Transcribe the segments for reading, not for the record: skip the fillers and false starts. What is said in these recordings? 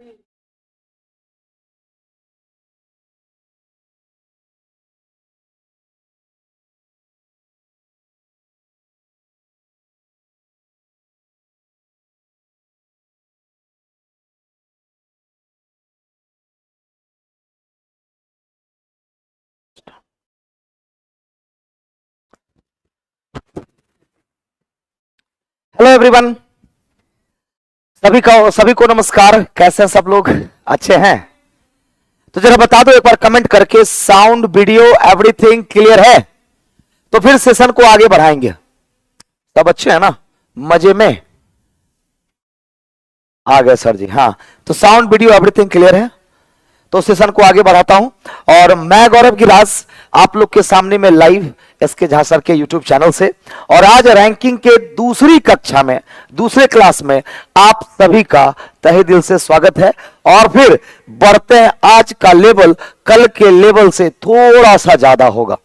Hello everyone, सभी को नमस्कार। कैसे हैं सब लोग? अच्छे हैं? तो जरा बता दो एक बार कमेंट करके, साउंड वीडियो एवरीथिंग क्लियर है? तो फिर सेशन को आगे बढ़ाएंगे। सब अच्छे हैं ना? मजे में आ गए सर जी। हाँ, तो साउंड वीडियो एवरीथिंग क्लियर है तो सेशन को आगे बढ़ाता हूं। और मैं गौरव गिरास आप लोग के सामने में लाइव एसके झा सर के यूट्यूब चैनल से, और आज रैंकिंग के दूसरी कक्षा में, दूसरे क्लास में आप सभी का तहे दिल से स्वागत है। और फिर बढ़ते हैं। आज का लेवल कल के लेवल से थोड़ा सा ज्यादा होगा,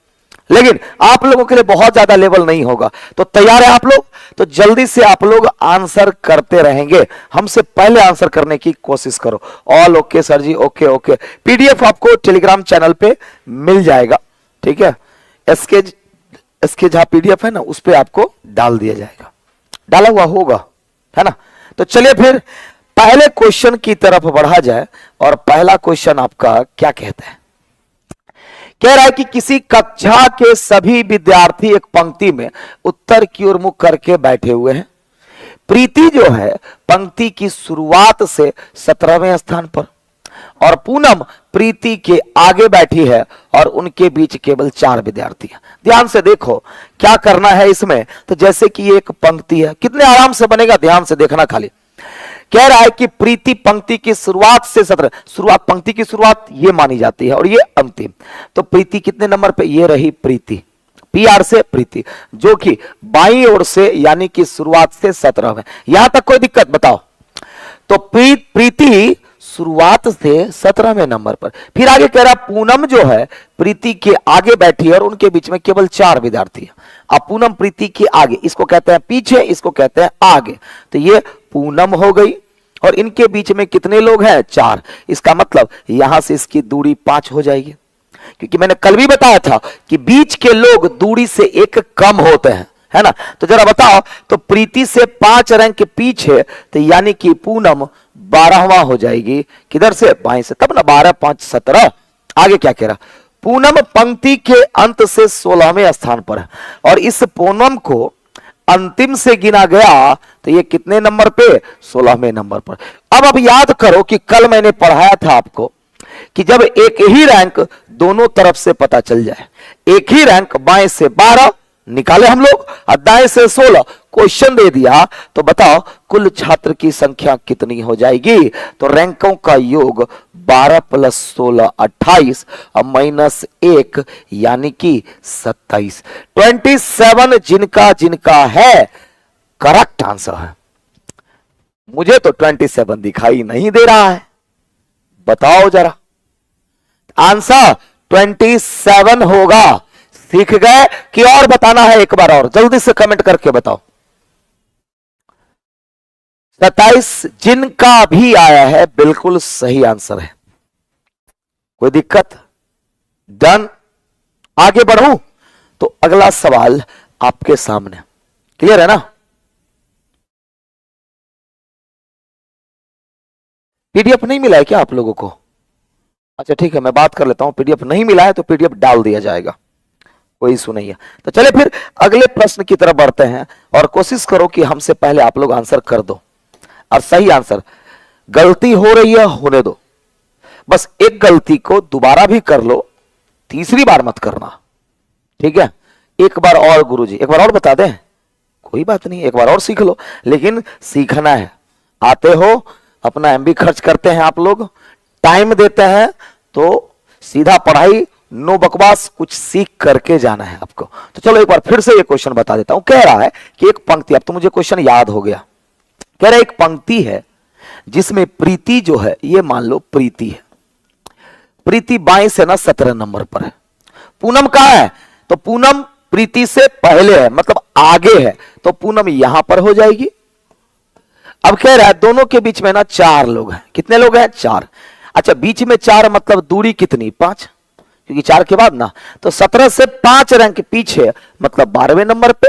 लेकिन आप लोगों के लिए बहुत ज्यादा लेवल नहीं होगा। तो तैयार है आप लोग? तो जल्दी से आप लोग आंसर करते रहेंगे। हमसे पहले आंसर करने की कोशिश करो। All okay sir ji? Okay okay. PDF आपको टेलीग्राम चैनल पे मिल जाएगा, ठीक है? एसके जहां पीडीएफ है ना, उस पे आपको डाल दिया जाएगा, डाला हुआ होगा, है ना? तो चलिए फिर पहले क्वेश्चन की तरफ बढ़ा जाए। और पहला क्वेश्चन आपका क्या कहता है? कह रहा है कि किसी कक्षा के सभी विद्यार्थी एक पंक्ति में उत्तर की ओर मुख करके बैठे हुए हैं। प्रीति जो है पंक्ति की शुरुआत से 17वें स्थान पर, और पूनम प्रीति के आगे बैठी है और उनके बीच केवल 4 विद्यार्थी हैं। ध्यान से देखो क्या करना है इसमें। तो जैसे कि ये एक पंक्ति है, कितने आराम से बनेगा, ध्यान से देखना खाली। कह रहा है कि प्रीति पंक्ति की शुरुआत से 17, शुरुआत पंक्ति की शुरुआत ये मानी जाती है और ये अंतिम। तो प्रीति कितने नंबर पे? ये रही प्रीति, पीआर से प्रीति, जो कि बाईं ओर से यानी कि शुरुआत से 17 है। यहां तक कोई दिक्कत बताओ? तो प्रीति शुरुआत से 17वें नंबर पर। फिर आगे कह रहा पूनम जो है प्रीति के आगे बैठी है और उनके बीच में केवल 4 विद्यार्थी है। अब पूनम प्रीति के आगे, इसको कहते हैं पीछे, इसको कहते हैं आगे। तो ये पूनम हो गई और इनके बीच में कितने लोग हैं? 4। इसका मतलब यहां से इसकी दूरी 5 हो जाएगी, क्योंकि मैंने कल भी बताया था कि बीच के लोग दूरी से 1 कम होते हैं, है ना? तो जरा बताओ, तो प्रीति से 5 रैंक पीछे, तो यानी कि पूनम 12वां हो जाएगी। किधर से? बाएं से। तब ना 12 5 17। आगे क्या कह रहा? पूनम पंक्ति के अंत से 16वें स्थान पर है और इस पूनम को अंतिम से गिना गया तो ये कितने नंबर पे? 16वें नंबर पर। अब याद करो कि कल मैंने पढ़ाया था आपको कि जब एक ही रैंक दोनों तरफ से पता चल जाए, एक ही रैंक बाएं से 12 निकाले हम लोग और दाएं से 16, क्वेश्चन दे दिया, तो बताओ कुल छात्र की संख्या कितनी हो जाएगी? तो रैंकों का योग 12 + 16 28 और -1 यानी कि 27। 27 जिनका जिनका है करेक्ट आंसर है। मुझे तो 27 दिखाई नहीं दे रहा है, बताओ जरा। आंसर 27 होगा। सीख गए कि और बताना है? एक बार और जल्दी से कमेंट करके बताओ। 27 जिनका भी आया है बिल्कुल सही आंसर है। कोई दिक्कत? डन। आगे बढ़ूं तो अगला सवाल आपके सामने। क्लियर है ना? पीडीएफ नहीं मिला है क्या आप लोगों को? अच्छा ठीक है, मैं बात कर लेता हूं। पीडीएफ नहीं मिला है तो पीडीएफ डाल दिया जाएगा, कोई इशू नहीं है। तो चले फिर अगले प्रश्न की तरफ बढ़ते हैं और कोशिश करो कि हमसे पहले आप लोग आंसर कर दो। और सही आंसर, गलती हो रही है होने दो, बस एक गलती को दोबारा भी कर लो, तीसरी बार मत करना, ठीक है? एक बार और गुरुजी, एक बार और बता दें, कोई बात नहीं, एक बार और सीख लो, लेकिन सीखना है। आते हो, अपना एमबी खर्च करते हैं आप लोग, टाइम देते हैं, तो सीधा पढ़ाई, नो बकवास, कुछ सीख करके जाना है आपको। तो चलो एक बार फिर से ये क्वेश्चन बता देता हूं। कह रहा है कि एक पंक्ति, अब तो मुझे क्वेश्चन याद हो गया। कह रहा है एक पंक्ति है जिसमें प्रीति जो है, ये मान लो प्रीति है, प्रीति बाएं से ना 17 नंबर पर है। पूनम कहां है? तो पूनम प्रीति से पहले है, मतलब आगे है, तो पूनम यहां पर हो जाएगी। अब कह रहा है दोनों के बीच में ना 4 लोग हैं। कितने लोग हैं? 4। अच्छा, बीच में 4 मतलब दूरी कितनी? 5, क्योंकि 4 के बाद ना, तो 17 से 5 रैंक पीछे मतलब 12वें नंबर पे,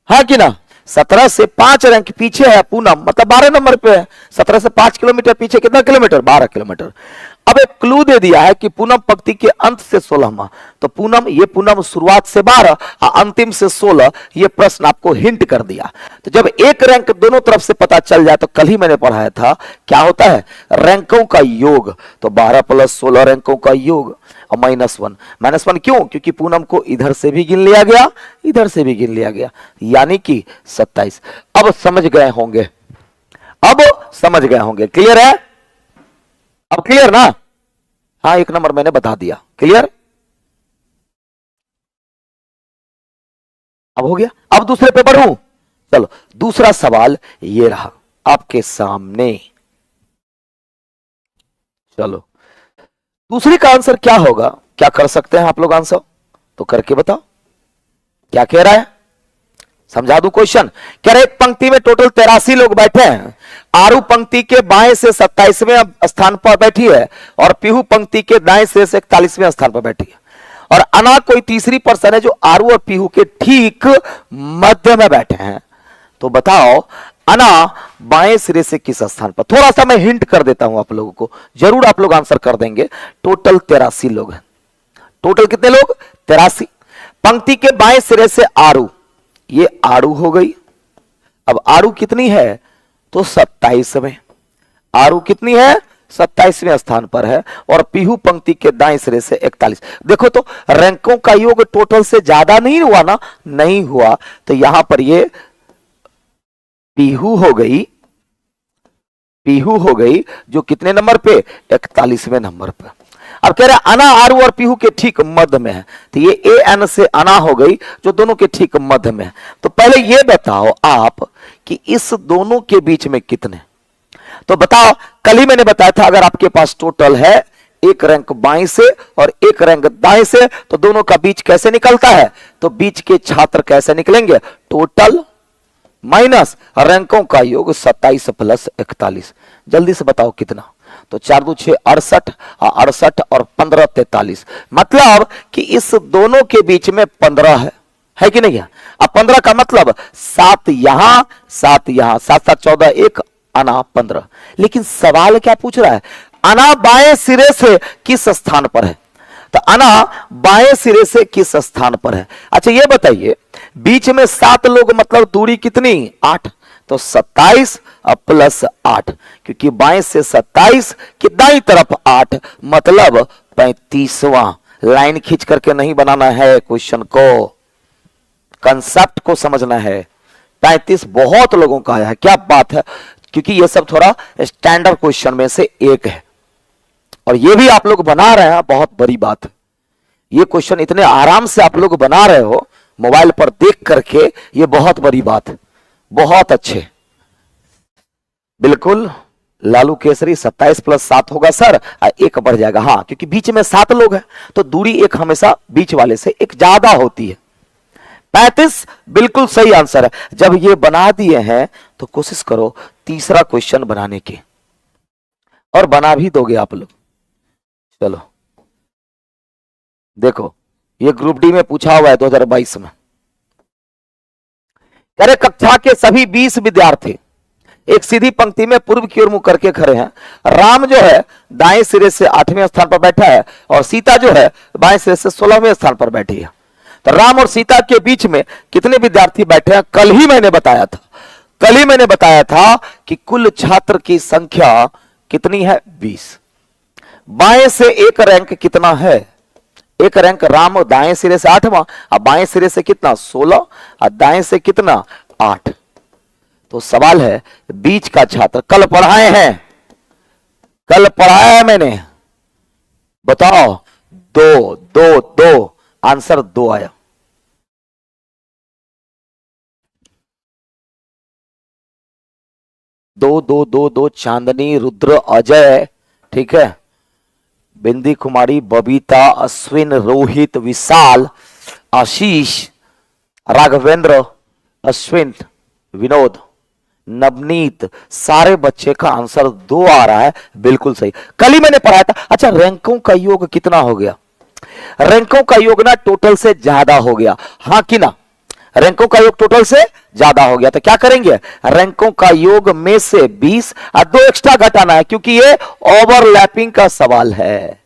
हाँ कि ना? 17 से 5 रैंक पीछे है पूनम, मतलब 12 नंबर पे है। 17 से 5 किलोमीटर पीछे कितना किलोमीटर? 12 किलोमीटर। अब एक क्लू दे दिया है कि पूनम पंक्ति के अंत से 16वां, तो पूनम, ये पूनम शुरुआत से 12 और अंतिम से 16, ये प्रश्न आपको हिंट कर दिया। तो जब एक रैंक दोनों तरफ से पता चल जाए, तो कल ही मैंने पढ़ाया था क्या होता है? रैंकों का योग। तो 12 + 16 रैंकों का योग और -1। -1 क्यों? क्योंकि पूनम को इधर से भी गिन लिया गया, इधर से भी गिन लिया गया, यानी कि 27। अब समझ गए होंगे, अब समझ गए होंगे। क्लियर है? अब क्लियर ना? हाँ, 1 नंबर मैंने बता दिया। क्लियर? अब हो गया। अब दूसरे पे बढ़ूं। चलो, दूसरा सवाल ये रहा आपके सामने। चलो, दूसरे का आंसर क्या होगा? क्या कर सकते हैं आप लोग आंसर? तो करके बताओ क्या कह रहा है। समझा दूं क्वेश्चन। कह रहे एक पंक्ति में टोटल 83 लोग बैठे हैं। आरू पंक्ति के बाएं से 27वें स्थान पर बैठी है और पीहू पंक्ति के दाएं से 41वें स्थान पर बैठी है, और अना कोई तीसरी पर्सन है जो आरू और पीहू के ठीक मध्य में बैठे हैं। तो बताओ अना बाएं सिरे से किस स्थान पर? थोड़ा सा मैं हिंट कर देता हूं आप लोगों को, जरूर आप लोग आंसर कर देंगे। टोटल 83 लोग हैं। टोटल कितने लोग? 83। पंक्ति के बाएं सिरे से आरू, ये आरू हो गई। अब आरू कितनी है? तो 27वें। आरू कितनी है? 27वें स्थान पर है, और पीहू पंक्ति के दाएं सिरे से 41। देखो तो रैंकों का योग टोटल से ज्यादा नहीं हुआ ना? नहीं हुआ। तो यहां पर ये पीहू हो गई, पीहू हो गई जो कितने नंबर पे? 41वें नंबर पे। अब कह रहा है अना आरू और पीहू के ठीक मध्य में है, तो ये ए एन से अना हो गई जो दोनों के ठीक मध्य में है। तो पहले ये बताओ आप कि इस दोनों के बीच में कितने? तो बताओ, कल ही मैंने बताया था अगर आपके पास टोटल है एक रैंक बाएं से और एक रैंक दाएं से, तो दोनों का बीच कैसे निकलता है? तो बीच के छात्र कैसे निकलेंगे? टोटल माइनस रैंकों का योग 27 + 41। जल्दी से बताओ कितना? तो 4 × 2 = 6, 68, 68 और 15 = 43। मतलब कि इस दोनों के बीच में 15 है कि नहीं है? अब 15 का मतलब 7 यहां 7 यहां, 7 7 14, 1 अना 15। लेकिन सवाल क्या पूछ रहा है? अना बाएं सिरे से किस स्थान पर है? तो अना बाएं सिरे से किस स्थान पर है? अच्छा ये बताइए, बीच में 7 लोग मतलब दूरी कितनी? 8। तो 27 + 8, क्योंकि बाएं से 27 की दाईं तरफ 8 मतलब 35वां। लाइन खींच करके नहीं बनाना है क्वेश्चन को, कंसेप्ट को समझना है। 35 बहुत लोगों का आया है, क्या बात है, क्योंकि ये सब थोड़ा स्टैंडर्ड क्वेश्चन में से एक है, और ये भी आप लोग बना रहे हैं, बहुत बड़ी बात है। ये क्वेश्चन इतने आराम से आप लोग बना रहे हो मोबाइल पर देख करके, ये बहुत बड़ी बात है। बहुत अच्छे, बिल्कुल। लालू केसरी 27 + 7 होगा सर, 1 बढ़ जाएगा। हाँ, क्योंकि बीच में 7 लोग हैं तो दूरी एक हमेशा बीच वाले से एक ज्यादा होती है। 35 बिल्कुल सही आंसर है। जब ये बना दिए हैं तो कोशिश करो तीसरा क्वेश्चन बनाने की, और बना भी दोगे आप लोग। चलो देखो, ये ग्रुप डी में पूछा हुआ है 2022 में। अरे कक्षा के सभी 20 विद्यार्थी एक सीधी पंक्ति में पूर्व की ओर मुंह करके खड़े हैं। राम जो है दाएं सिरे से 8वें स्थान पर बैठा है, और सीता जो है बाएं सिरे से 16वें स्थान पर बैठी है। तो राम और सीता के बीच में कितने विद्यार्थी बैठे हैं? कल ही मैंने बताया था, कल ही मैंने बताया था कि कुल छात्र की संख्या कितनी है? 20। बाएं से एक रैंक कितना है? एक रैंक राम दाएं सिरे से 8वां, और बाएं सिरे से कितना? 16, और दाएं से कितना? 8। तो सवाल है बीच का छात्र, कल पढ़ाए हैं, कल पढ़ाया है मैंने, बताओ। 2 2 2, आंसर 2 आया। दो दो दो दो, चांदनी, रुद्र, अजय, ठीक है, बिंदी कुमारी, बबीता, अश्विन, रोहित, विशाल, आशीष, राघवेंद्र, अश्विन, विनोद, नवनीत, सारे बच्चे का आंसर 2 आ रहा है, बिल्कुल सही। कल ही मैंने पढ़ाया था। अच्छा, रैंकों का योग कितना हो गया? रैंकों का योग ना टोटल से ज्यादा हो गया, हाँ कि ना? रैंकों का योग टोटल से ज्यादा हो गया, तो क्या करेंगे? रैंकों का योग में से 20 और 2 एक्स्ट्रा घटाना है, क्योंकि ये ओवरलैपिंग का सवाल है।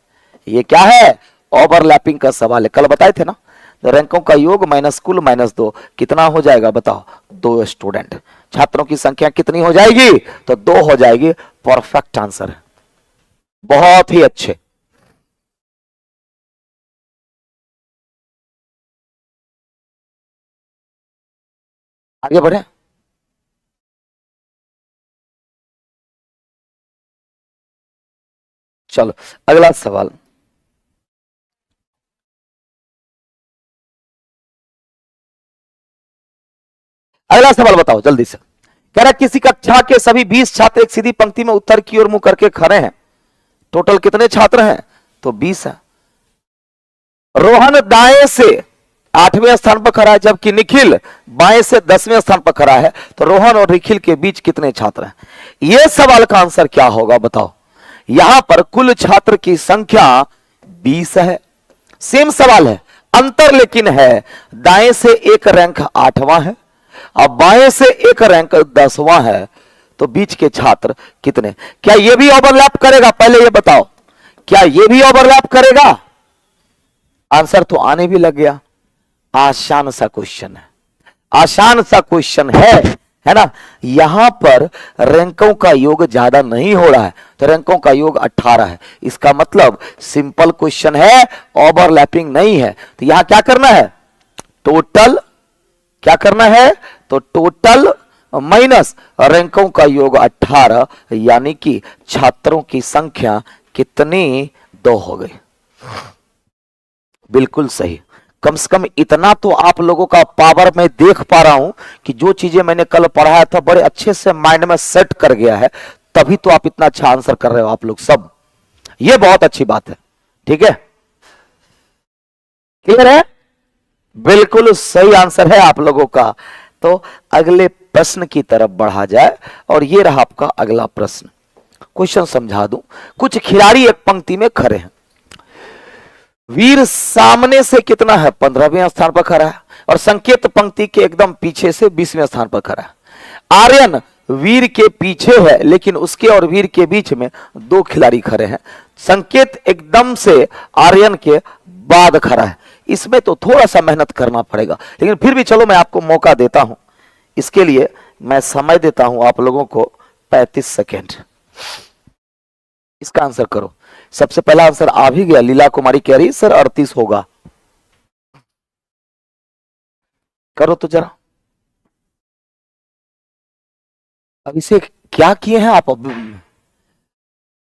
ये क्या है? ओवरलैपिंग का सवाल है। कल बताए थे ना, तो रैंकों का योग माइनस कुल माइनस 2 कितना हो जाएगा बताओ? 2 स्टूडेंट। छात्रों की संख्या कितनी हो जाएगी? तो 2 हो जाएगी। परफेक्ट आंसर है, बहुत ही अच्छे। आगे बढ़े। चलो अगला सवाल। अगला सवाल बताओ जल्दी से। कह रहा किसी कक्षा के सभी 20 छात्र एक सीधी पंक्ति में उत्तर की ओर मुंह करके खड़े हैं। टोटल कितने छात्र हैं? तो 20 है। रोहन दाएं से 8वें स्थान पर खड़ा है, जबकि निखिल बाएं से 10वें स्थान पर खड़ा है। तो रोहन और निखिल के बीच कितने छात्र हैं? यह सवाल का आंसर क्या होगा बताओ? यहां पर कुल छात्र की संख्या 20 है। सेम सवाल है, अंतर लेकिन है, दाएं से एक रैंक 8वां है और बाएं से एक रैंक 10वां है। तो बीच के छात्र कितने? क्या यह भी ओवरलैप करेगा? पहले यह बताओ, क्या यह भी ओवरलैप करेगा? आंसर तो आने भी लग गया। आसान सा क्वेश्चन है, आसान सा क्वेश्चन है ना? यहां पर रैंकों का योग ज्यादा नहीं हो रहा है, तो रैंकों का योग 18 है। इसका मतलब सिंपल क्वेश्चन है, ओवरलैपिंग नहीं है। तो यहां क्या करना है? टोटल क्या करना है? तो टोटल माइनस रैंकों का योग 18, यानी कि छात्रों की संख्या कितनी? 2 हो गई। बिल्कुल सही। कम से कम इतना तो आप लोगों का पावर मैं देख पा रहा हूं कि जो चीजें मैंने कल पढ़ाया था बड़े अच्छे से माइंड में सेट कर गया है, तभी तो आप इतना अच्छा आंसर कर रहे हो आप लोग सब। ये बहुत अच्छी बात है। ठीक है, क्लियर है? बिल्कुल सही आंसर है आप लोगों का। तो अगले प्रश्न की तरफ बढ़ा जाए, और ये रहा आपका अगला प्रश्न। क्वेश्चन समझा दूं। कुछ खिलाड़ी एक पंक्ति में खड़े हैं। वीर सामने से कितना है? 15वें स्थान पर खड़ा है, और संकेत पंक्ति के एकदम पीछे से 20वें स्थान पर खड़ा है। आर्यन वीर के पीछे है, लेकिन उसके और वीर के बीच में 2 खिलाड़ी खड़े हैं। संकेत एकदम से आर्यन के बाद खड़ा है। इसमें तो थोड़ा सा मेहनत करना पड़ेगा, लेकिन फिर भी चलो मैं आपको मौका देता हूं। इसके लिए मैं समय देता हूं आप लोगों को 35 सेकेंड। इसका आंसर करो। सबसे पहला आंसर आ भी गया। लीला कुमारी कह रही सर 38 होगा। करो तो जरा। अब इसे क्या किए हैं आप? अब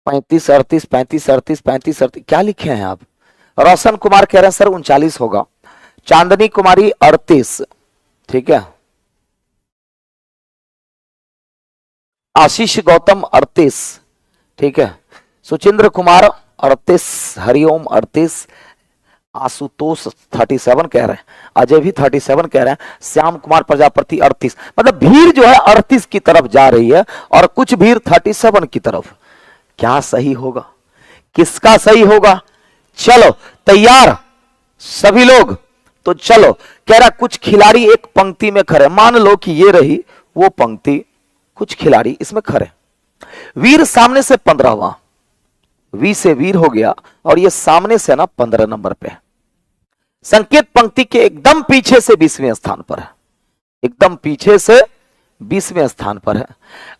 35 38 35 38 35 38 क्या लिखे हैं आप? रोशन कुमार कह रहे हैं सर 39 होगा। चांदनी कुमारी 38, ठीक है। आशीष गौतम 38, ठीक है। सुचिंद्र कुमार 38, हरिओम 38, आशुतोष 37 कह रहे हैं, अजय भी 37 कह रहे हैं, श्याम कुमार प्रजापति 38। मतलब भीड़ जो है 38 की तरफ जा रही है और कुछ भीड़ 37 की तरफ। क्या सही होगा? किसका सही होगा? चलो तैयार सभी लोग? तो चलो, कह रहा कुछ खिलाड़ी एक पंक्ति में खड़े। मान लो कि ये रही वो पंक्ति, कुछ खिलाड़ी इसमें खड़े। वीर सामने से 15वां, वी से वीर हो गया, और ये सामने से ना 15 नंबर पे है। संकेत पंक्ति के एकदम पीछे से 20वें स्थान पर है, एकदम पीछे से 20वें स्थान पर है।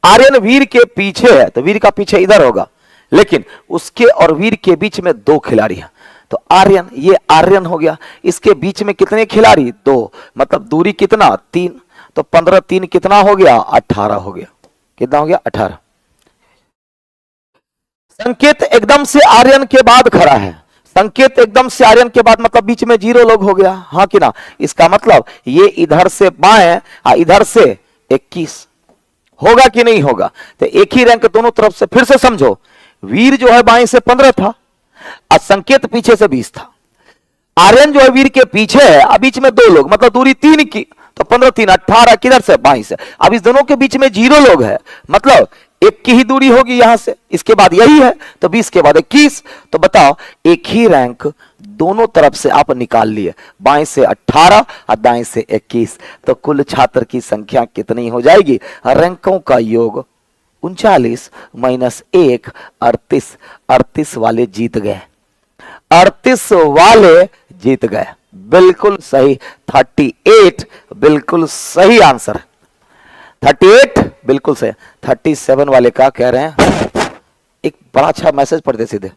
आर्यन वीर के पीछे है, तो वीर का पीछे इधर होगा, लेकिन उसके और वीर के बीच में 2 खिलाड़ी हैं। तो आर्यन, ये आर्यन हो गया, इसके बीच में कितने खिलाड़ी? 2, मतलब दूरी कितना? 3। तो 15 3 कितना हो गया? 18 हो गया। कितना हो गया? 18। संकेत एकदम से आर्यन के बाद खड़ा है। संकेत एकदम से आर्यन के बाद मतलब बीच में 0 लोग हो गया, हाँ कि ना? इसका मतलब ये इधर से बाएं और इधर से 21 होगा कि नहीं होगा? तो एक ही रैंक दोनों तरफ से। फिर से समझो, वीर जो है बाएं से 15 था और संकेत पीछे से 20 था। आर्यन जो है वीर के पीछे है और बीच में 2 लोग, मतलब दूरी 3 की, तो 15 3 18, किधर से 22 है। अब इस दोनों के बीच में 0 लोग है, मतलब एक की ही दूरी होगी यहां से, इसके बाद यही है, तो 20 के बाद 21। तो बताओ एक ही रैंक दोनों तरफ से आप निकाल लिए, बाएं से 18 और दाएं से 21, तो कुल छात्र की संख्या कितनी हो जाएगी? रैंकों का योग 39 माइनस 1 38। 38 वाले जीत गए, 38 वाले जीत गए, बिल्कुल सही। 38 बिल्कुल सही आंसर है, 38 बिल्कुल सही। 37 वाले का कह रहे हैं, एक बड़ा अच्छा मैसेज पढ़ते सीधे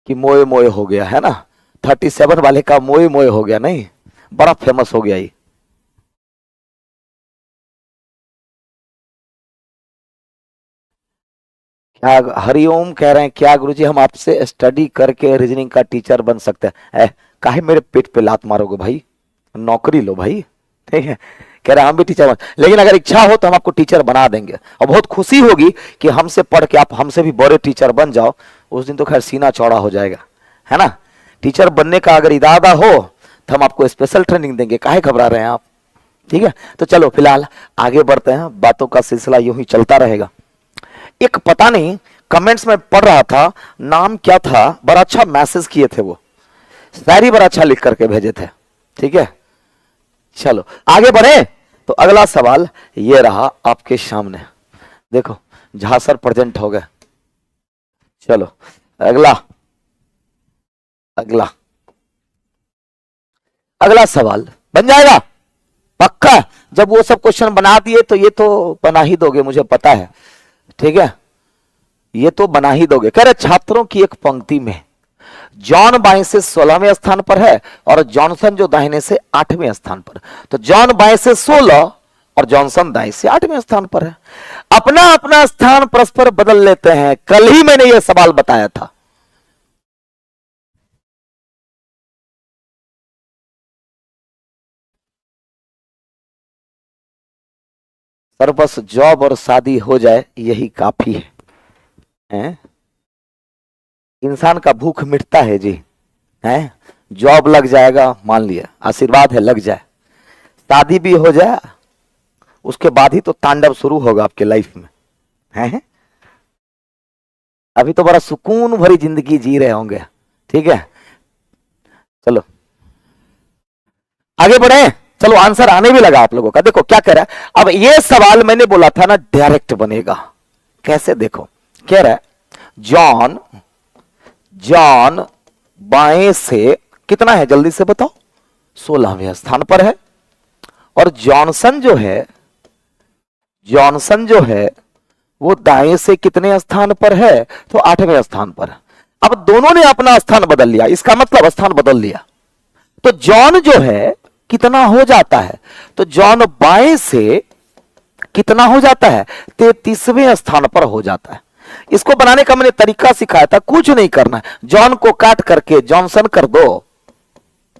कि मोए मोए हो गया, है ना। 37 वाले का मोए मोए हो गया, नहीं बड़ा फेमस हो गया ये। क्या हरिओम कह रहे हैं, क्या गुरुजी हम आपसे स्टडी करके रीजनिंग का टीचर बन सकते हैं? काहे मेरे पेट पे लात मारोगे भाई, नौकरी लो भाई, ठीक है। कह रहे हैं हम भी टीचर बन, लेकिन अगर इच्छा हो तो हम आपको टीचर बना देंगे, और बहुत खुशी होगी कि हमसे पढ़ के आप हमसे भी बड़े टीचर बन जाओ। उस दिन तो खैर सीना चौड़ा हो जाएगा, है ना। टीचर बनने का अगर इरादा हो तो हम आपको स्पेशल ट्रेनिंग देंगे, काहे घबरा रहे हैं आप, ठीक है। तो चलो फिलहाल आगे बढ़ते हैं, बातों का सिलसिला यूं ही चलता रहेगा। एक पता नहीं कमेंट्स में पढ़ रहा था, नाम क्या था, बड़ा अच्छा मैसेज किए थे, वो शायरी बड़ा अच्छा लिख करके भेजे थे, ठीक है। चलो आगे बढ़े, तो अगला सवाल ये रहा आपके सामने, देखो झांसर प्रेजेंट हो गए। चलो अगला अगला अगला सवाल बन जाएगा पक्का। जब वो सब क्वेश्चन बना दिए तो ये तो बना ही दोगे, मुझे पता है, ठीक है, ये तो बना ही दोगे। कह रहे छात्रों की एक पंक्ति में जॉन बाएं से 16वें स्थान पर है और जॉनसन जो दाहिने से 8वें स्थान पर। तो जॉन बाएं से 16 और जॉनसन दाएं से 8वें स्थान पर है। अपना अपना स्थान परस्पर बदल लेते हैं, कल ही मैंने यह सवाल बताया था। सर बस जॉब और शादी हो जाए यही काफी है? इंसान का भूख मिटता है जी, है। जॉब लग जाएगा, मान लिया आशीर्वाद है लग जाए, शादी भी हो जाए, उसके बाद ही तो तांडव शुरू होगा आपके लाइफ में, है। अभी तो बड़ा सुकून भरी जिंदगी जी रहे होंगे, ठीक है। चलो आगे बढ़े, चलो आंसर आने भी लगा आप लोगों का। देखो क्या कह रहा है, अब ये सवाल मैंने बोला था ना डायरेक्ट बनेगा, कैसे देखो, कह रहा है जॉन जॉन बाएं से कितना है जल्दी से बताओ, 16वें स्थान पर है, और जॉनसन जो है वो दाएं से कितने स्थान पर है, तो 8वें स्थान पर। अब दोनों ने अपना स्थान बदल लिया, इसका मतलब स्थान बदल लिया, तो जॉन जो है कितना हो जाता है, तो जॉन बाएं से कितना हो जाता है, 33वें स्थान पर हो जाता है। इसको बनाने का मैंने तरीका सिखाया था, कुछ नहीं करना है, जॉन को काट करके जॉनसन कर दो,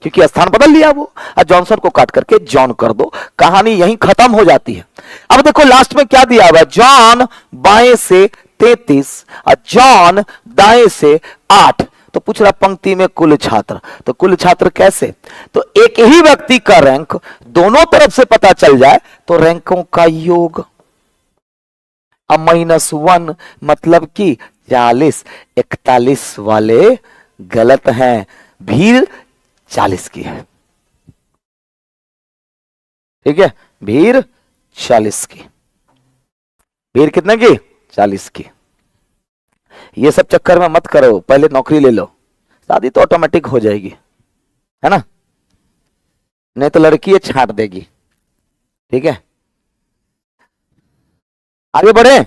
क्योंकि स्थान बदल लिया वो, और जॉनसन को काट करके जॉन कर दो, कहानी यहीं खत्म हो जाती है। अब देखो लास्ट में क्या दिया हुआ है, जॉन बाएं से 33 और जॉन दाएं से 8। तो पूछ रहा पंक्ति में कुल छात्र, तो कुल छात्र कैसे, तो एक ही व्यक्ति का रैंक दोनों तरफ से पता चल जाए तो रैंकों का योग। अब -1 मतलब कि 40, 41 वाले गलत हैं, भीड़ 40 की है, ठीक है, भीड़ 40 की, भीड़ कितने की, 40 की। ये सब चक्कर में मत करो, पहले नौकरी ले लो, शादी तो ऑटोमेटिक हो जाएगी, है ना, नहीं तो लड़की छांट देगी, ठीक है। आगे बढ़े,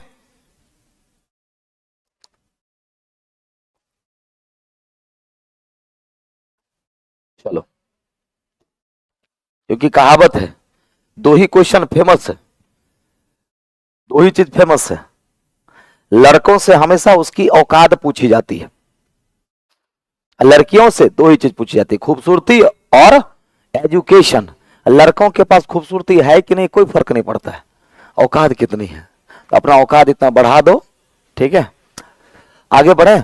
चलो, क्योंकि कहावत है दो ही क्वेश्चन फेमस है, दो ही चीज फेमस है, लड़कों से हमेशा उसकी औकात पूछी जाती है, लड़कियों से दो ही चीज पूछी जाती है, खूबसूरती और एजुकेशन। लड़कों के पास खूबसूरती है कि नहीं कोई फर्क नहीं पड़ता है, औकात कितनी है, तो अपना औकात इतना बढ़ा दो, ठीक है। आगे बढ़े,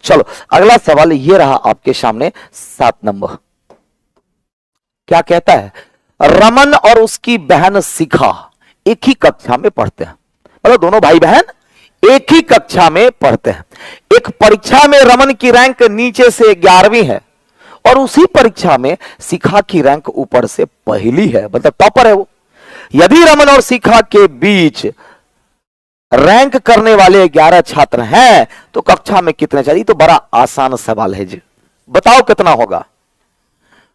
चलो अगला सवाल ये रहा आपके सामने, 7 नंबर, क्या कहता है, रमन और उसकी बहन शिखा एक ही कक्षा में पढ़ते हैं, मतलब दोनों भाई बहन एक ही कक्षा में पढ़ते हैं। एक परीक्षा में रमन की रैंक नीचे से 11वीं है और उसी परीक्षा में शिखा की रैंक ऊपर से पहली है, मतलब टॉपर है वो। यदि रमन और शिखा के बीच रैंक करने वाले 11 छात्र हैं तो कक्षा में कितने चाहिए? तो बड़ा आसान सवाल है जी, बताओ कितना होगा,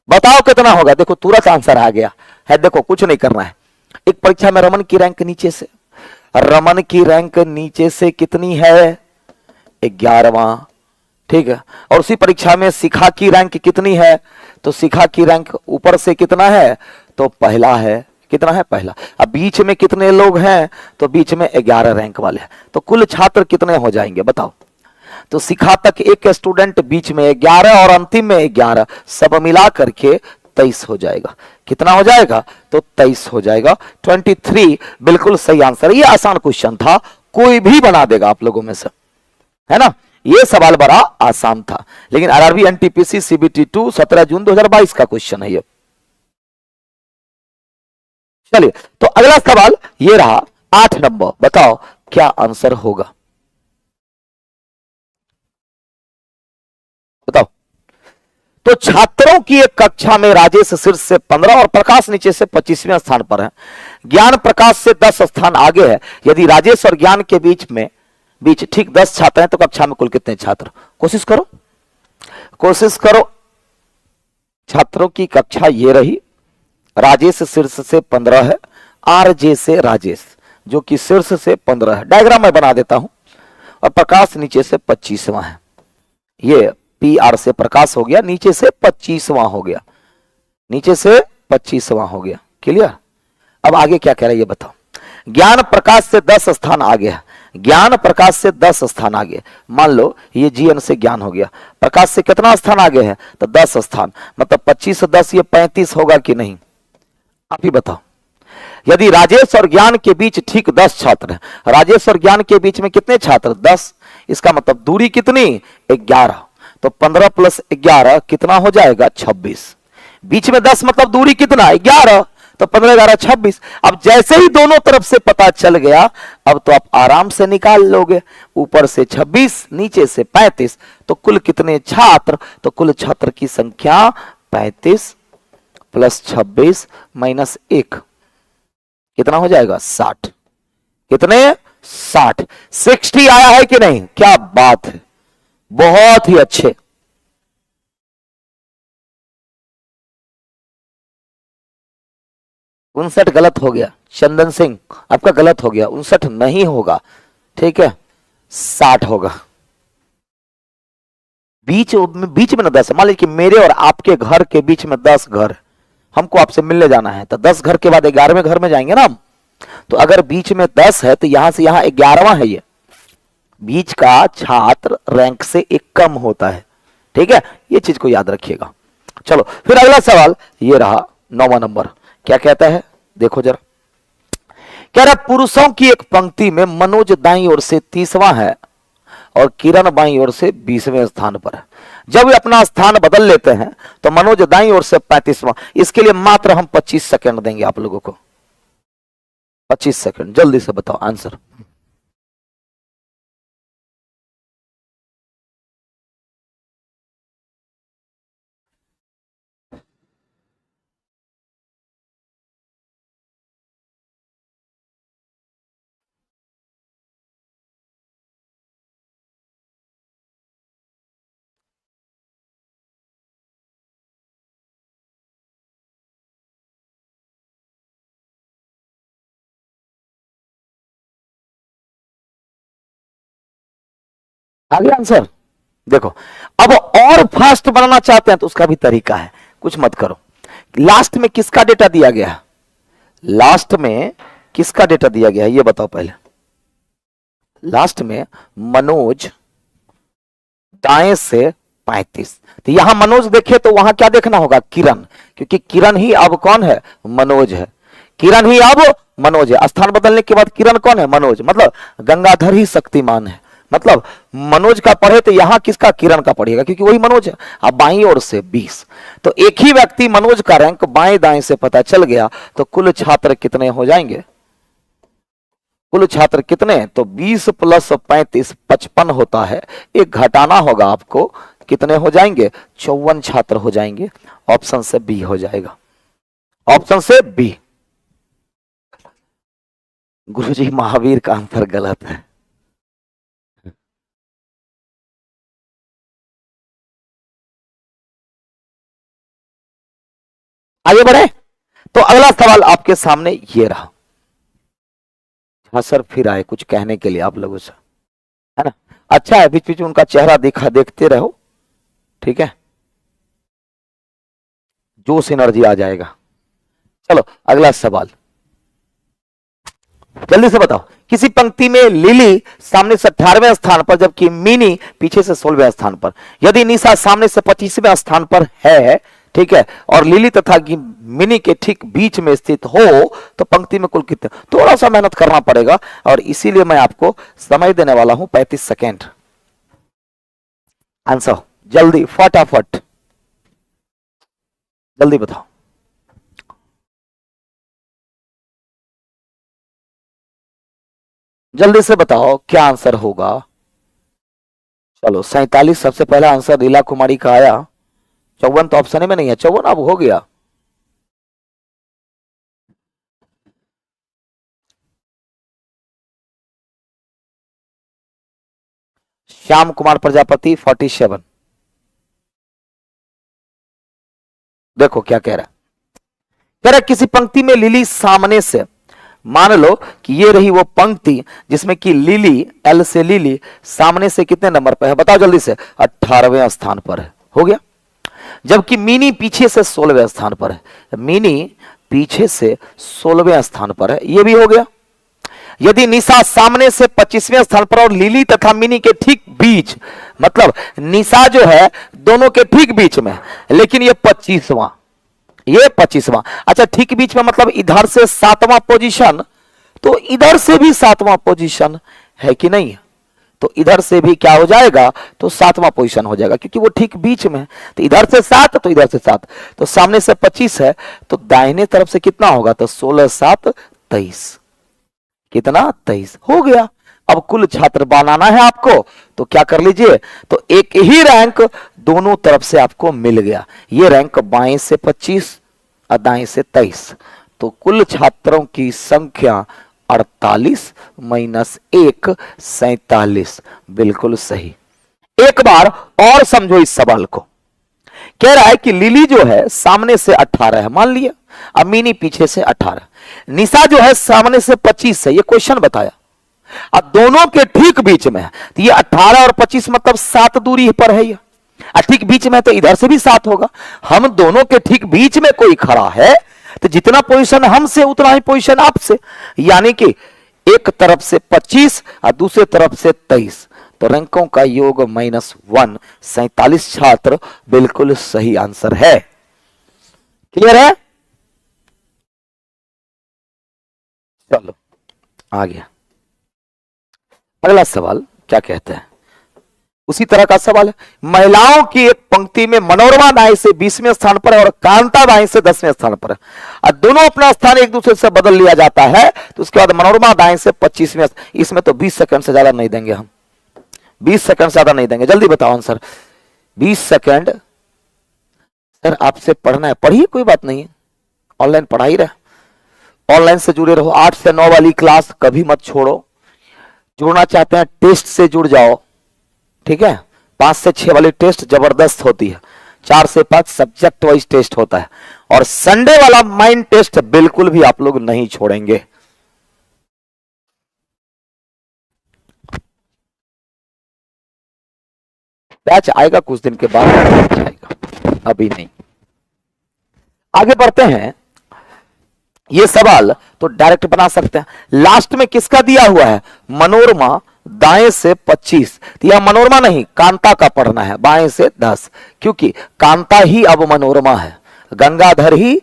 बताओ कितना होगा। देखो तुरंत आंसर आ गया है, देखो कुछ नहीं करना है। एक परीक्षा में रमन की रैंक नीचे से, रमन की रैंक नीचे से कितनी है? 11वां, ठीक है। और उसी परीक्षा में शिखा की रैंक कितनी है? तो शिखा की रैंक ऊपर से कितना है? तो पहला है। कितना है? पहला। अब बीच में कितने लोग हैं? तो बीच में 11 रैंक वाले हैं। तो कुल छात्र कितने हो जाएंगे बताओ? तो शिखा तक एक स्टूडेंट, बीच में 11 और अंतिम में 11, सब मिला करके 23 हो जाएगा। कितना हो जाएगा? तो 23 हो जाएगा। 23 बिल्कुल सही आंसर। ये आसान क्वेश्चन था, कोई भी बना देगा आप लोगों में से, है ना। ये सवाल बड़ा आसान था, लेकिन आरआरबी एनटीपीसी सीबीटी 2 17 जून 2022 का क्वेश्चन है ये। चलिए, तो अगला सवाल ये रहा 8 नंबर, बताओ क्या आंसर होगा? बताओ। तो छात्रों की एक कक्षा में राजेश शीर्ष से 15 और प्रकाश नीचे से 25वें स्थान पर है। ज्ञान प्रकाश से 10 स्थान आगे है। यदि राजेश और ज्ञान के बीच ठीक 10 छात्र हैं तो कक्षा में कुल कितने छात्र? कोशिश करो, कोशिश करो। छात्रों की कक्षा ये रही, राजेश शीर्ष से 15 है, आरजे से राजेश जो कि शीर्ष से 15 है, डायग्राम मैं बना देता हूं, और प्रकाश नीचे से 25वां है। ये पी आर से प्रकाश हो गया, नीचे से 25वां हो गया, नीचे से 25वां हो गया। क्लियर? अब आगे क्या कह रहा है ये बताओ। ज्ञान प्रकाश से 10 स्थान आगे है, ज्ञान प्रकाश से 10 स्थान आगे। मान लो ये जीएन से ज्ञान हो गया, प्रकाश से कितना स्थान आगे है? तो 10 स्थान, मतलब 25 10 ये 35 होगा कि नहीं? आप ही बताओ। यदि राजेश और ज्ञान के बीच ठीक 10 छात्र हैं, राजेश और ज्ञान के बीच में कितने छात्र? 10। इसका मतलब दूरी कितनी? 11। तो 15 + 11 कितना हो जाएगा? 26। बीच में 10 मतलब दूरी कितना? 11। तो 15 11 26। अब जैसे ही दोनों तरफ से पता चल गया, अब तो आप आराम से निकाल लोगे। ऊपर से 26, नीचे से 35, तो कुल कितने छात्र? तो कुल छात्र की संख्या 35 + 26 - 1 कितना हो जाएगा? 60। कितने? 60। 60 आया है कि नहीं? क्या बात है, बहुत ही अच्छे। उनसठ गलत हो गया चंदन सिंह, आपका गलत हो गया, 59 नहीं होगा, ठीक है, 60 होगा। बीच में ना 10, मान लीजिए कि मेरे और आपके घर के बीच में 10 घर, हमको आपसे मिलने जाना है, तो 10 घर के बाद 11वें घर में जाएंगे ना हम। तो अगर बीच में 10 है तो यहां से यहां 11वां है। ये बीच का छात्र रैंक से एक कम होता है, ठीक है, ये चीज को याद रखिएगा। चलो फिर अगला सवाल ये रहा 9वां नंबर। क्या कहता है देखो जरा। कह रहा पुरुषों की एक पंक्ति में मनोज दाईं ओर से 30वां है और किरण बाईं ओर से 20वें स्थान पर है। जब वे अपना स्थान बदल लेते हैं तो मनोज दाईं ओर से 35वां। इसके लिए मात्र हम 25 सेकंड देंगे आप लोगों को, 25 सेकंड, जल्दी से बताओ आंसर। आगे आंसर देखो। अब और फास्ट बनाना चाहते हैं तो उसका भी तरीका है, कुछ मत करो। लास्ट में किसका डेटा दिया गया है? लास्ट में किसका डेटा दिया गया है ये बताओ पहले। लास्ट में मनोज दाएं से 35, तो यहां मनोज देखे तो वहां क्या देखना होगा? किरण, क्योंकि किरण ही अब कौन है? मनोज है। किरण ही अब मनोज है। स्थान बदलने के बाद किरण कौन है? मनोज। मतलब गंगाधर ही शक्तिमान है, मतलब मनोज का पढ़े तो यहां किसका, किरण का पढ़ेगा, क्योंकि वही मनोज है। अब बाईं ओर से 20, तो एक ही व्यक्ति मनोज का रैंक बाएं दाएं से पता चल गया, तो कुल छात्र कितने हो जाएंगे, कुल छात्र कितने, तो 20 प्लस 35 55 होता है, एक घटाना होगा आपको, कितने हो जाएंगे, 54 छात्र हो जाएंगे। ऑप्शन से बी हो जाएगा, ऑप्शन से बी। गुरुजी महावीर का आंसर गलत है। आगे बढ़े, तो अगला सवाल आपके सामने ये रहा। हाँ सर, फिर आए कुछ कहने के लिए आप लोगों से, है ना। अच्छा है, बीच बीच में उनका चेहरा देखा, देखते रहो, ठीक है, जोश एनर्जी आ जाएगा। चलो अगला सवाल, जल्दी से बताओ। किसी पंक्ति में लिली सामने से 18वें स्थान पर, जबकि मिनी पीछे से 16वें स्थान पर। यदि निशा सामने से 25वें स्थान पर है, ठीक है, और लिली तथा मिनी के ठीक बीच में स्थित हो, तो पंक्ति में कुल कितने, थोड़ा सा मेहनत करना पड़ेगा, और इसीलिए मैं आपको समय देने वाला हूं 35 सेकेंड। आंसर जल्दी, फटाफट जल्दी बताओ। जल्दी से बताओ क्या आंसर होगा। चलो 47 सबसे पहला आंसर लीला कुमारी का आया। 54 तो ऑप्शन में नहीं है, 54 अब हो गया। श्याम कुमार प्रजापति 47। देखो क्या कह रहा है, कह रहा किसी पंक्ति में लिली सामने से, मान लो कि ये रही वो पंक्ति जिसमें कि लिली, एल से लिली सामने से कितने नंबर पर है, बताओ जल्दी से, 18वें स्थान पर है, हो गया। जबकि मिनी पीछे से 16वें स्थान पर है, मिनी पीछे से 16वें स्थान पर है, ये भी हो गया। यदि निशा सामने से 25वें स्थान पर और लिली तथा मिनी के ठीक बीच, मतलब निशा जो है दोनों के ठीक बीच में, लेकिन ये 25वां, ये 25वां, अच्छा ठीक बीच में मतलब इधर से 7वां पोजीशन, तो इधर से भी 7वां पोजीशन है कि नहीं, तो इधर से भी क्या हो जाएगा, तो 7वां पोजीशन हो जाएगा, क्योंकि वो ठीक बीच में है। तो इधर से 7 तो इधर से 7, तो सामने से 25 है, तो दाहिने तरफ से कितना होगा, तो 16 7 23, कितना 23 हो गया। अब कुल छात्र बनाना है आपको, तो क्या कर लीजिए, तो एक ही रैंक दोनों तरफ से आपको मिल गया। ये रैंक बाएं से 25 और दाएं से 23, तो कुल छात्रों की संख्या 48 माइनस 1 47, बिल्कुल सही। एक बार और समझो इस सवाल को, कह रहा है कि लिली जो है सामने से 18 है, मान लिया, अब मिनी पीछे से 18, निशा जो है सामने से 25 है, ये क्वेश्चन बताया, अब दोनों के ठीक बीच में है, तो ये 18 और 25 मतलब 7 दूरी पर है, ये ठीक बीच में, तो इधर से भी 7 होगा। हम दोनों के ठीक बीच में कोई खड़ा है, तो जितना पोजीशन हमसे उतना ही पोजीशन आपसे, यानी कि एक तरफ से 25 और दूसरे तरफ से 23, तो रैंकों का योग -1, 47 छात्र बिल्कुल सही आंसर है। क्लियर है, चलो आ गया अगला सवाल। क्या कहते हैं, उसी तरह का सवाल है। महिलाओं की एक पंक्ति में मनोरमा दाएं से 20वें स्थान पर है और कांता दाएं से 10वें स्थान पर है, और दोनों अपना स्थान एक दूसरे से बदल लिया जाता है, तो उसके बाद मनोरमा दाएं से 25वें, इसमें तो 20 सेकंड से ज्यादा नहीं देंगे हम, 20 सेकंड से ज्यादा नहीं देंगे, जल्दी बताओ आंसर। 20 सेकंड सर आपसे पढ़ना है, पढ़िए कोई बात नहीं है, ऑनलाइन पढ़ाई रहे, ऑनलाइन से जुड़े रहो। 8 से 9 वाली क्लास कभी मत छोड़ो, जुड़ना चाहते हैं टेस्ट से जुड़ जाओ, ठीक है। 5 से 6 वाली टेस्ट जबरदस्त होती है, 4 से 5 सब्जेक्ट वाइज टेस्ट होता है, और संडे वाला माइंड टेस्ट बिल्कुल भी आप लोग नहीं छोड़ेंगे। बैच आएगा कुछ दिन के बाद, आएगा अभी नहीं। आगे बढ़ते हैं, ये सवाल तो डायरेक्ट बना सकते हैं। लास्ट में किसका दिया हुआ है, मनोरमा दाएं से 25, तो यह मनोरमा नहीं कांता का पढ़ना है, बाएं से 10, क्योंकि कांता ही अब मनोरमा है, गंगाधर ही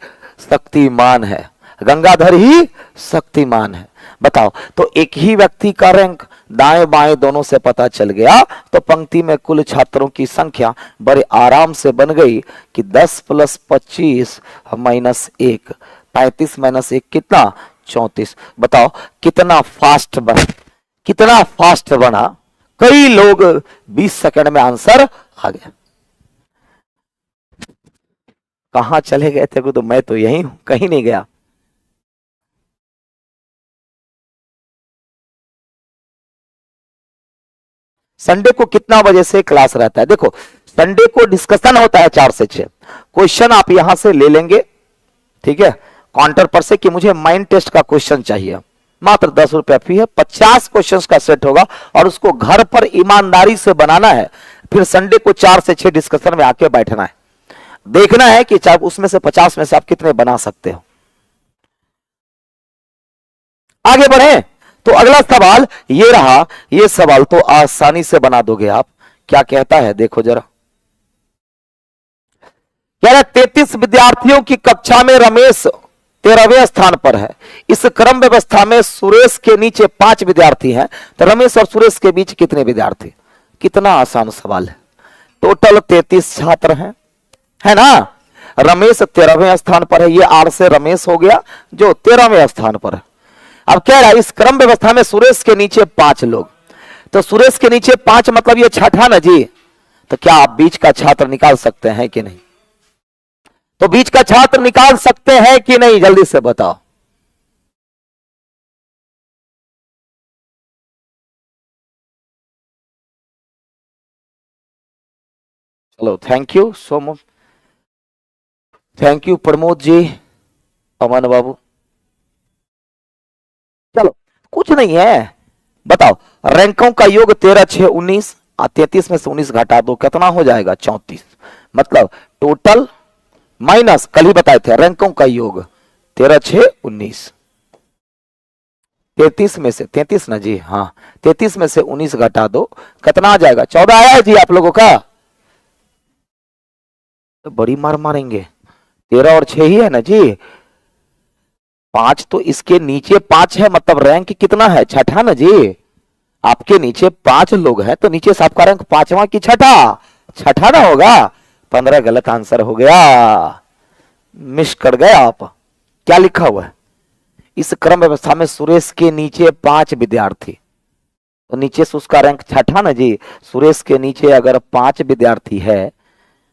शक्तिमान है, गंगाधर ही शक्तिमान है। बताओ, तो एक ही व्यक्ति का रैंक दाएं बाएं दोनों से पता चल गया, तो पंक्ति में कुल छात्रों की संख्या बड़े आराम से बन गई कि 10 + 25 -1, 35 - 1 कितना, 34। बताओ कितना फास्ट बना, कितना फास्ट बना, कई लोग 20 सेकंड में आंसर आ गया। कहां चले गए थे? तो मैं तो यही हूं, कहीं नहीं गया। संडे को कितना बजे से क्लास रहता है? देखो, संडे को डिस्कशन होता है 4 से 6। क्वेश्चन आप यहां से ले लेंगे, ठीक है, काउंटर पर से कि मुझे माइंड टेस्ट का क्वेश्चन चाहिए, मात्र 10 रुपया फी है, 50 क्वेश्चंस का सेट होगा और उसको घर पर ईमानदारी से बनाना है। फिर संडे को 4 से 6 डिस्कशन में आके बैठना है, देखना है कि चाहे उसमें से 50 में से आप कितने बना सकते हो। आगे बढ़े तो अगला सवाल ये रहा, ये सवाल तो आसानी से बना दोगे आप। क्या कहता है देखो जरा, कह रहा 33 विद्यार्थियों की कक्षा में रमेश 13वें स्थान पर है। इस क्रम व्यवस्था में सुरेश के नीचे 5 विद्यार्थी हैं, तो रमेश और सुरेश के बीच कितने विद्यार्थी? कितना आसान सवाल है। टोटल 33 छात्र हैं, है ना। रमेश 13वें स्थान पर है, ये आर से रमेश हो गया जो 13वें स्थान पर है। अब कह रहा है इस क्रम व्यवस्था में सुरेश के नीचे 5 लोग, तो सुरेश के नीचे 5 मतलब ये छठा ना जी, तो क्या आप बीच का छात्र निकाल सकते हैं कि नहीं? तो बीच का छात्र निकाल सकते हैं कि नहीं, जल्दी से बताओ। चलो, thank you so much, thank you Pramod ji, Aman बाबू। चलो, कुछ नहीं है, बताओ रैंकों का योग 13 6 19, 33 में से 19 घटा दो, कितना हो जाएगा? 34। मतलब टोटल माइनस, कल ही बताए थे रैंकों का योग 13 6 19, 33 में से 33 ना जी, हाँ 33 में से 19 घटा दो, कितना आ जाएगा? 14 आया है जी आप लोगों का। तो बड़ी मार मारेंगे, 13 और 6 ही है ना जी, 5 तो इसके नीचे 5 है, मतलब रैंक कितना है? छठा ना जी। आपके नीचे 5 लोग हैं, तो नीचे से आपका रैंक 5वां की छठा? छठा ना होगा। 15 गलत आंसर हो गया, मिस कर गए आप। क्या लिखा हुआ है? इस क्रम व्यवस्था में सुरेश के नीचे 5 विद्यार्थी, तो नीचे से उसका रैंक छठा ना जी। सुरेश के नीचे अगर 5 विद्यार्थी है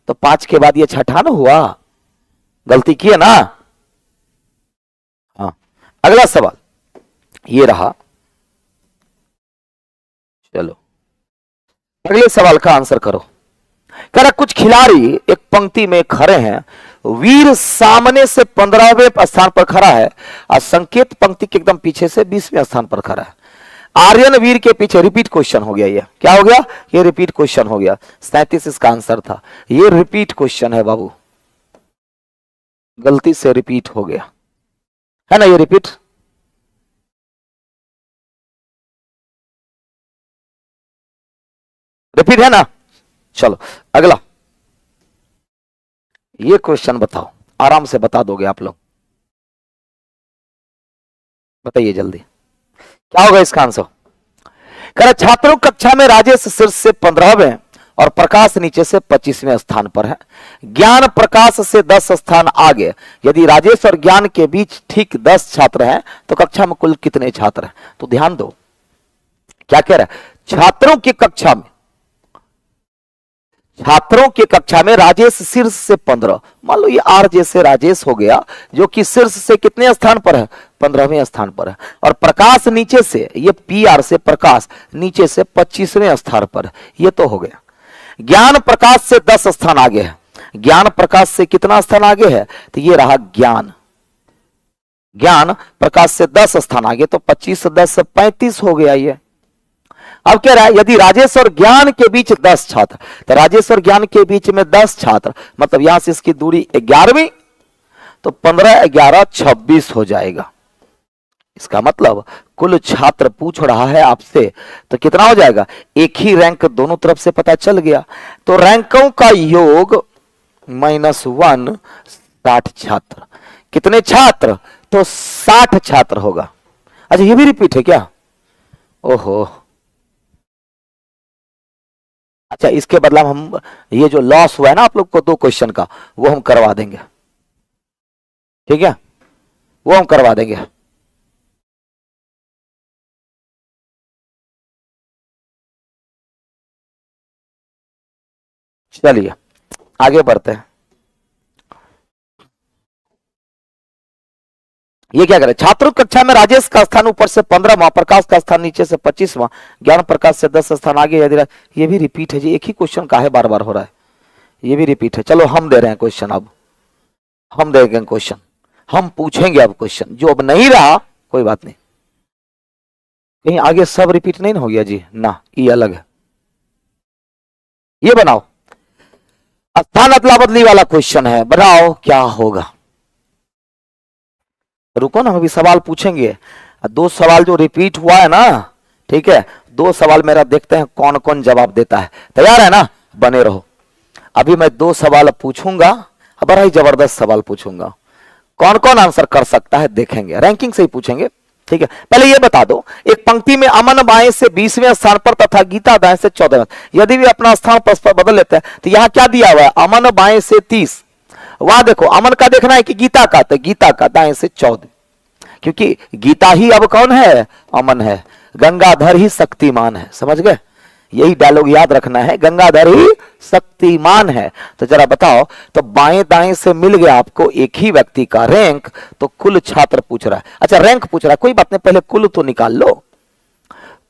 तो 5 के बाद ये छठा ना हुआ, गलती की है ना। हाँ, अगला सवाल ये रहा। चलो अगले सवाल का आंसर करो। कह रहा कुछ खिलाड़ी एक पंक्ति में खड़े हैं, वीर सामने से 15वें स्थान पर खड़ा है और संकेत पंक्ति के एकदम पीछे से 20वें स्थान पर खड़ा है। आर्यन वीर के पीछे, रिपीट क्वेश्चन हो गया, ये क्या हो गया? ये रिपीट क्वेश्चन हो गया। 37 इसका आंसर था, ये रिपीट क्वेश्चन है बाबू, गलती से रिपीट हो गया है ना, ये रिपीट। रिपीट है ना। चलो अगला, ये क्वेश्चन बताओ, आराम से बता दोगे आप लोग, बताइए जल्दी, क्या होगा इसका आंसर? कह रहा छात्रों कक्षा में राजेश शीर्ष से 15वें और प्रकाश नीचे से 25वें स्थान पर है। ज्ञान प्रकाश से 10 स्थान आगे। यदि राजेश और ज्ञान के बीच ठीक 10 छात्र हैं तो कक्षा में कुल कितने छात्र हैं? तो ध्यान दो, क्या कह रहा है? छात्रों की कक्षा में, छात्रों की कक्षा में राजेश शीर्ष से 15, मान लो ये आर जैसे राजेश हो गया जो कि शीर्ष से कितने स्थान पर है? 15वें स्थान पर है। और प्रकाश नीचे से, ये पी आर से प्रकाश नीचे से 25वें स्थान पर है। ये तो हो गया। ज्ञान प्रकाश से 10 स्थान आगे है। ज्ञान प्रकाश से कितना स्थान आगे है? तो ये रहा ज्ञान, ज्ञान प्रकाश से 10 स्थान आगे, तो 25 10 35 हो गया ये। अब कह रहा है यदि राजेश और ज्ञान के बीच 10 छात्र, तो राजेश और ज्ञान के बीच में 10 छात्र, मतलब यहां से इसकी दूरी 11वीं, तो 15 11 26 हो जाएगा। इसका मतलब कुल छात्र पूछ रहा है आपसे, तो कितना हो जाएगा? एक ही रैंक दोनों तरफ से पता चल गया, तो रैंकों का योग -1 60 छात्र। कितने छात्र? तो 60 छात्र होगा। अच्छा ये भी रिपीट है क्या? ओहो, अच्छा इसके बदला हम ये जो लॉस हुआ है ना आप लोग को 2 क्वेश्चन का, वो हम करवा देंगे, ठीक है, वो हम करवा देंगे। चलिए आगे बढ़ते हैं। ये क्या करे, छात्रों कक्षा में राजेश का स्थान ऊपर से 15वां, प्रकाश का स्थान नीचे से 25वां, ज्ञान प्रकाश से 10 स्थान आगे, यदि ये भी रिपीट है जी, एक ही क्वेश्चन का है, बार बार हो रहा है, ये भी रिपीट है। चलो हम दे रहे हैं क्वेश्चन, अब हम देंगे क्वेश्चन, हम पूछेंगे अब क्वेश्चन, जो अब नहीं रहा कोई बात नहीं, कहीं आगे सब रिपीट नहीं हो गया जी ना, ये अलग है। ये बनाओ, स्थान अदला बदली वाला क्वेश्चन है, बनाओ क्या होगा। रुको ना, हम अभी सवाल पूछेंगे, 2 सवाल जो रिपीट हुआ है ना, ठीक है, 2 सवाल मेरा देखते हैं कौन कौन जवाब देता है, तैयार है ना, बने रहो। अभी मैं 2 सवाल पूछूंगा, बड़ा ही जबरदस्त सवाल पूछूंगा, कौन कौन आंसर कर सकता है देखेंगे, रैंकिंग से ही पूछेंगे, ठीक है। पहले ये बता दो, एक पंक्ति में अमन बाएं से 20वें स्थान पर तथा गीता दाएं से 14वें, यदि वे अपना स्थान परस्पर बदल लेते हैं तो यहां क्या दिया हुआ है, अमन बाएं से 30, वहां देखो अमन का देखना है कि गीता का, तो गीता का दाएं से 14, क्योंकि गीता ही अब कौन है, अमन है, गंगाधर ही शक्तिमान है, समझ गए, यही डायलॉग याद रखना है, गंगाधर ही शक्तिमान है। तो जरा बताओ, तो बाएं दाएं से मिल गया आपको एक ही व्यक्ति का रैंक, तो कुल छात्र पूछ रहा है, अच्छा रैंक पूछ रहा है, कोई बात नहीं, पहले कुल तो निकाल लो,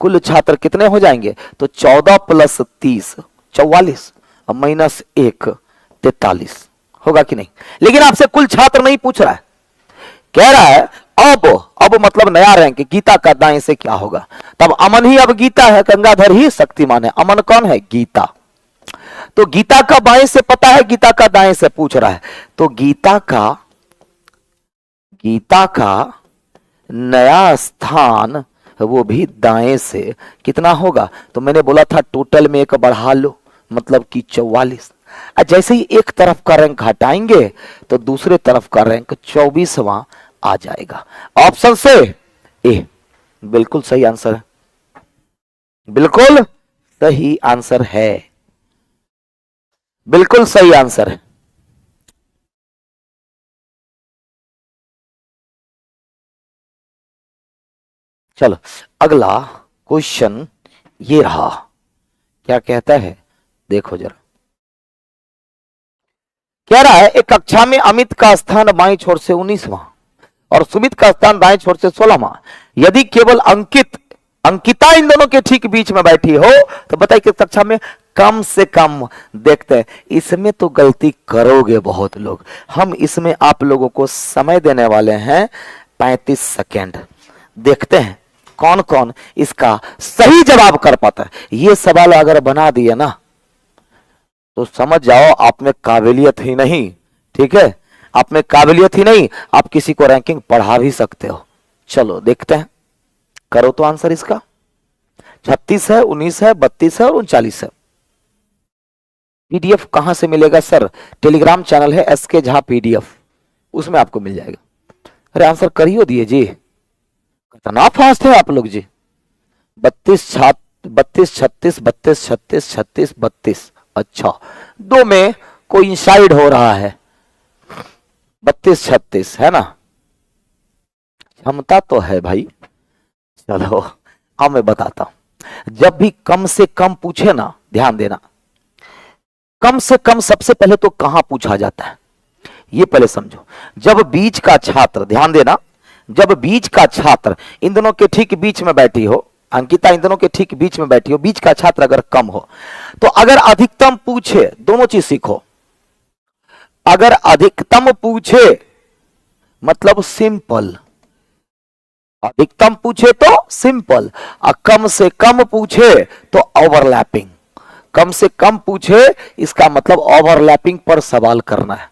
कुल छात्र कितने हो जाएंगे, तो 14 + 30 44, और -1 43, होगा कि नहीं। लेकिन आपसे कुल छात्र नहीं पूछ रहा है, कह रहा है अब मतलब नया रैंक, गीता का दाएं से क्या होगा, तब अमन ही अब गीता है, गंगाधर ही शक्तिमान है, अमन कौन है, गीता, तो गीता का बाएं से पता है, गीता का दाएं से पूछ रहा है, तो गीता का नया स्थान वो भी दाएं से कितना होगा, तो मैंने बोला था टोटल में एक बढ़ा लो, मतलब कि 44, जैसे ही एक तरफ का रैंक हटाएंगे तो दूसरे तरफ का रैंक 24वां आ जाएगा। ऑप्शन से ए बिल्कुल सही आंसर है, बिल्कुल सही आंसर है, बिल्कुल सही आंसर है। चलो अगला क्वेश्चन ये रहा, क्या कहता है देखो जरा, कह रहा है एक कक्षा में अमित का स्थान बाईं छोर से 19वां और सुमित का स्थान दाएं छोर से 16वां, यदि केवल अंकिता इन दोनों के ठीक बीच में बैठी हो तो बताइए कि कक्षा में कम से कम, देखते हैं इसमें तो गलती करोगे बहुत लोग, हम इसमें आप लोगों को समय देने वाले हैं 35 सेकेंड, देखते हैं कौन कौन इसका सही जवाब कर पाता है। ये सवाल अगर बना दिए ना तो समझ जाओ आप में काबिलियत ही नहीं, ठीक है, आप में काबिलियत ही नहीं, आप किसी को रैंकिंग पढ़ा भी सकते हो। चलो देखते हैं, करो तो आंसर इसका, 36 है, 19 है, 32 है और 39 है। पीडीएफ कहां से मिलेगा सर, टेलीग्राम चैनल है एसके झा पीडीएफ, उसमें आपको मिल जाएगा। अरे आंसर करियो दिए जी, कितना फास्ट है आप लोग जी, 32 32 36 32 36 36 32, अच्छा 2 में कोई इंसाइड हो रहा है, 32 36 है ना, क्षमता तो है भाई। चलो अब मैं बताता हूं, जब भी कम से कम पूछे ना, ध्यान देना, कम से कम सबसे पहले तो कहां पूछा जाता है ये पहले समझो। जब बीच का छात्र, ध्यान देना, जब बीच का छात्र इन दोनों के ठीक बीच में बैठी हो, अंकिता इन दोनों के ठीक बीच में बैठी हो, बीच का छात्र अगर कम हो, तो अगर अधिकतम पूछे, दोनों चीज सीखो, अगर अधिकतम पूछे मतलब सिंपल, अधिकतम पूछे तो सिंपल, और कम से कम पूछे तो ओवरलैपिंग, कम से कम पूछे इसका मतलब ओवरलैपिंग पर सवाल करना है,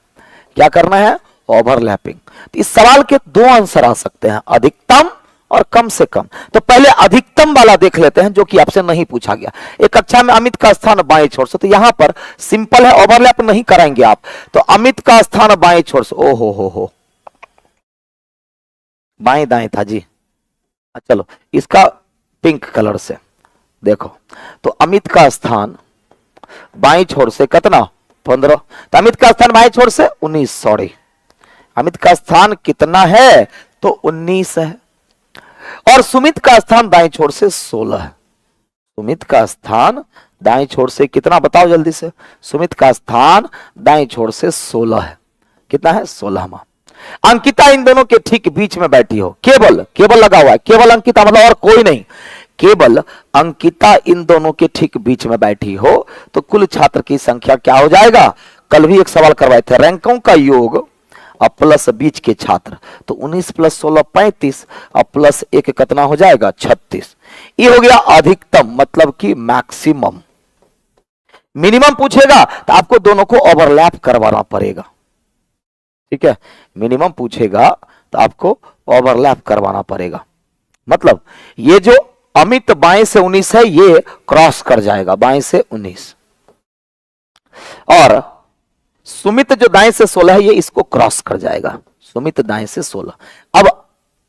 क्या करना है, ओवरलैपिंग। तो इस सवाल के 2 आंसर आ सकते हैं, अधिकतम और कम से कम। तो पहले अधिकतम वाला देख लेते हैं जो कि आपसे नहीं पूछा गया। एक कक्षा में अमित का स्थान बाएं छोर से, तो यहां पर सिंपल है, ओवरलैप नहीं कराएंगे आप, तो अमित का स्थान बाएं छोर से, ओ हो बाएं दाएं था जी, चलो इसका पिंक कलर से देखो, तो अमित का स्थान बाईं छोर से कितना 15, तो अमित का स्थान बाईं छोर से 19, सॉरी अमित का स्थान कितना है तो 19 है, और सुमित का स्थान दाईं छोर से 16 है। सुमित का स्थान दाईं छोर से कितना बताओ जल्दी से, सुमित का स्थान दाईं छोर से 16 है, कितना है 16वां। अंकिता इन दोनों के ठीक बीच में बैठी हो, केवल केवल लगा हुआ है, केवल अंकिता मतलब और कोई नहीं, केवल अंकिता इन दोनों के ठीक बीच में बैठी हो, तो कुल छात्र की संख्या क्या हो जाएगा। कल भी एक सवाल करवाए थे, रैंकों का योग और प्लस बीच के छात्र, तो 19 प्लस 16 35 और प्लस 1 कितना हो जाएगा 36। ये हो गया अधिकतम मतलब कि मैक्सिमम। मिनिमम पूछेगा तो आपको दोनों को ओवरलैप करवाना पड़ेगा, ठीक है, मिनिमम पूछेगा तो आपको ओवरलैप करवाना पड़ेगा, मतलब ये जो अमित बाएं से 19 है ये क्रॉस कर जाएगा बाएं से 19, और सुमित जो दाएं से 16 है ये इसको क्रॉस कर जाएगा, सुमित दाएं से 16। अब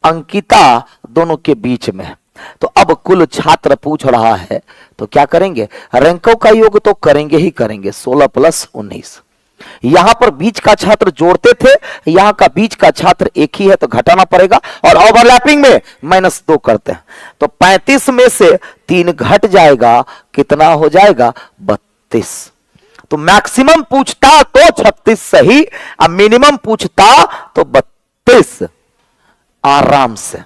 अंकिता दोनों के बीच में है, तो अब कुल छात्र पूछ रहा है तो क्या करेंगे, रैंकों का योग तो करेंगे ही करेंगे, 16 प्लस 19। यहां पर बीच का छात्र जोड़ते थे, यहां का बीच का छात्र एक ही है तो घटाना पड़ेगा, और ओवरलैपिंग में -2 करते हैं, तो 35 में से 3 घट जाएगा, कितना हो जाएगा 32। तो मैक्सिमम पूछता तो 36 सही, अब मिनिमम पूछता तो 32 आराम से।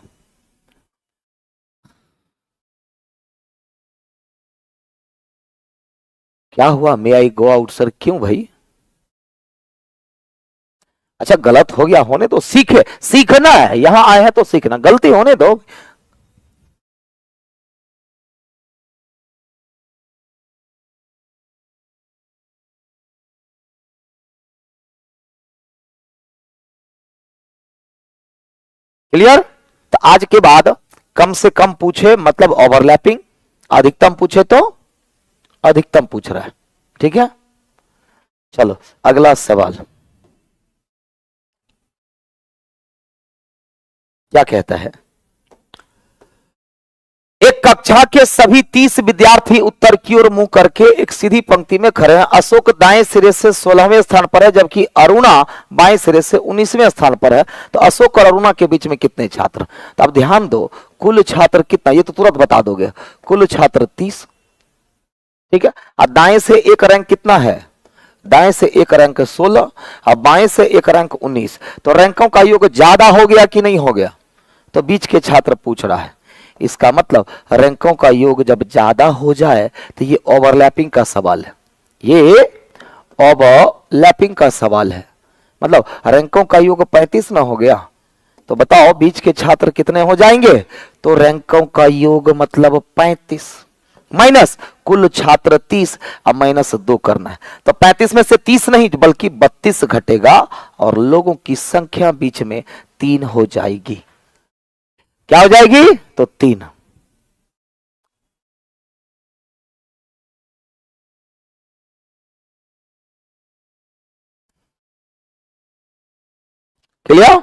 क्या हुआ, मे आई गो आउट सर, क्यों भाई, अच्छा गलत हो गया, होने दो, सीखे, सीखना है, यहां आए हैं तो सीखना, गलती होने दो। क्लियर, तो आज के बाद कम से कम पूछे मतलब ओवरलैपिंग, अधिकतम पूछे तो अधिकतम पूछ रहा है, ठीक है। चलो अगला सवाल क्या कहता है, एक कक्षा के सभी 30 विद्यार्थी उत्तर की ओर मुंह करके एक सीधी पंक्ति में खड़े हैं। अशोक दाएं सिरे से 16वें स्थान पर है, जबकि अरुणा बाएं सिरे से 19वें स्थान पर है, तो अशोक और अरुणा के बीच में कितने छात्र। तो अब ध्यान दो, कुल छात्र कितना, ये तो तुरंत बता दोगे, कुल छात्र 30, ठीक है। अब दाएं से एक रैंक कितना है, दाएं से एक रैंक 16 और बाएं से एक रैंक 19, तो रैंकों का योग ज्यादा हो गया कि नहीं हो गया, तो बीच के छात्र पूछ रहा है। इसका मतलब रैंकों का योग जब ज्यादा हो जाए तो ये ओवरलैपिंग का सवाल है, ये ओवरलैपिंग का सवाल है, मतलब रैंकों का योग 35 ना हो गया, तो बताओ बीच के छात्र कितने हो जाएंगे, तो रैंकों का योग मतलब 35 माइनस कुल छात्र 30 और -2 करना है, तो 35 में से 30 नहीं बल्कि 32 घटेगा, और लोगों की संख्या बीच में 3 हो जाएगी, क्या हो जाएगी तो 3। क्लियर,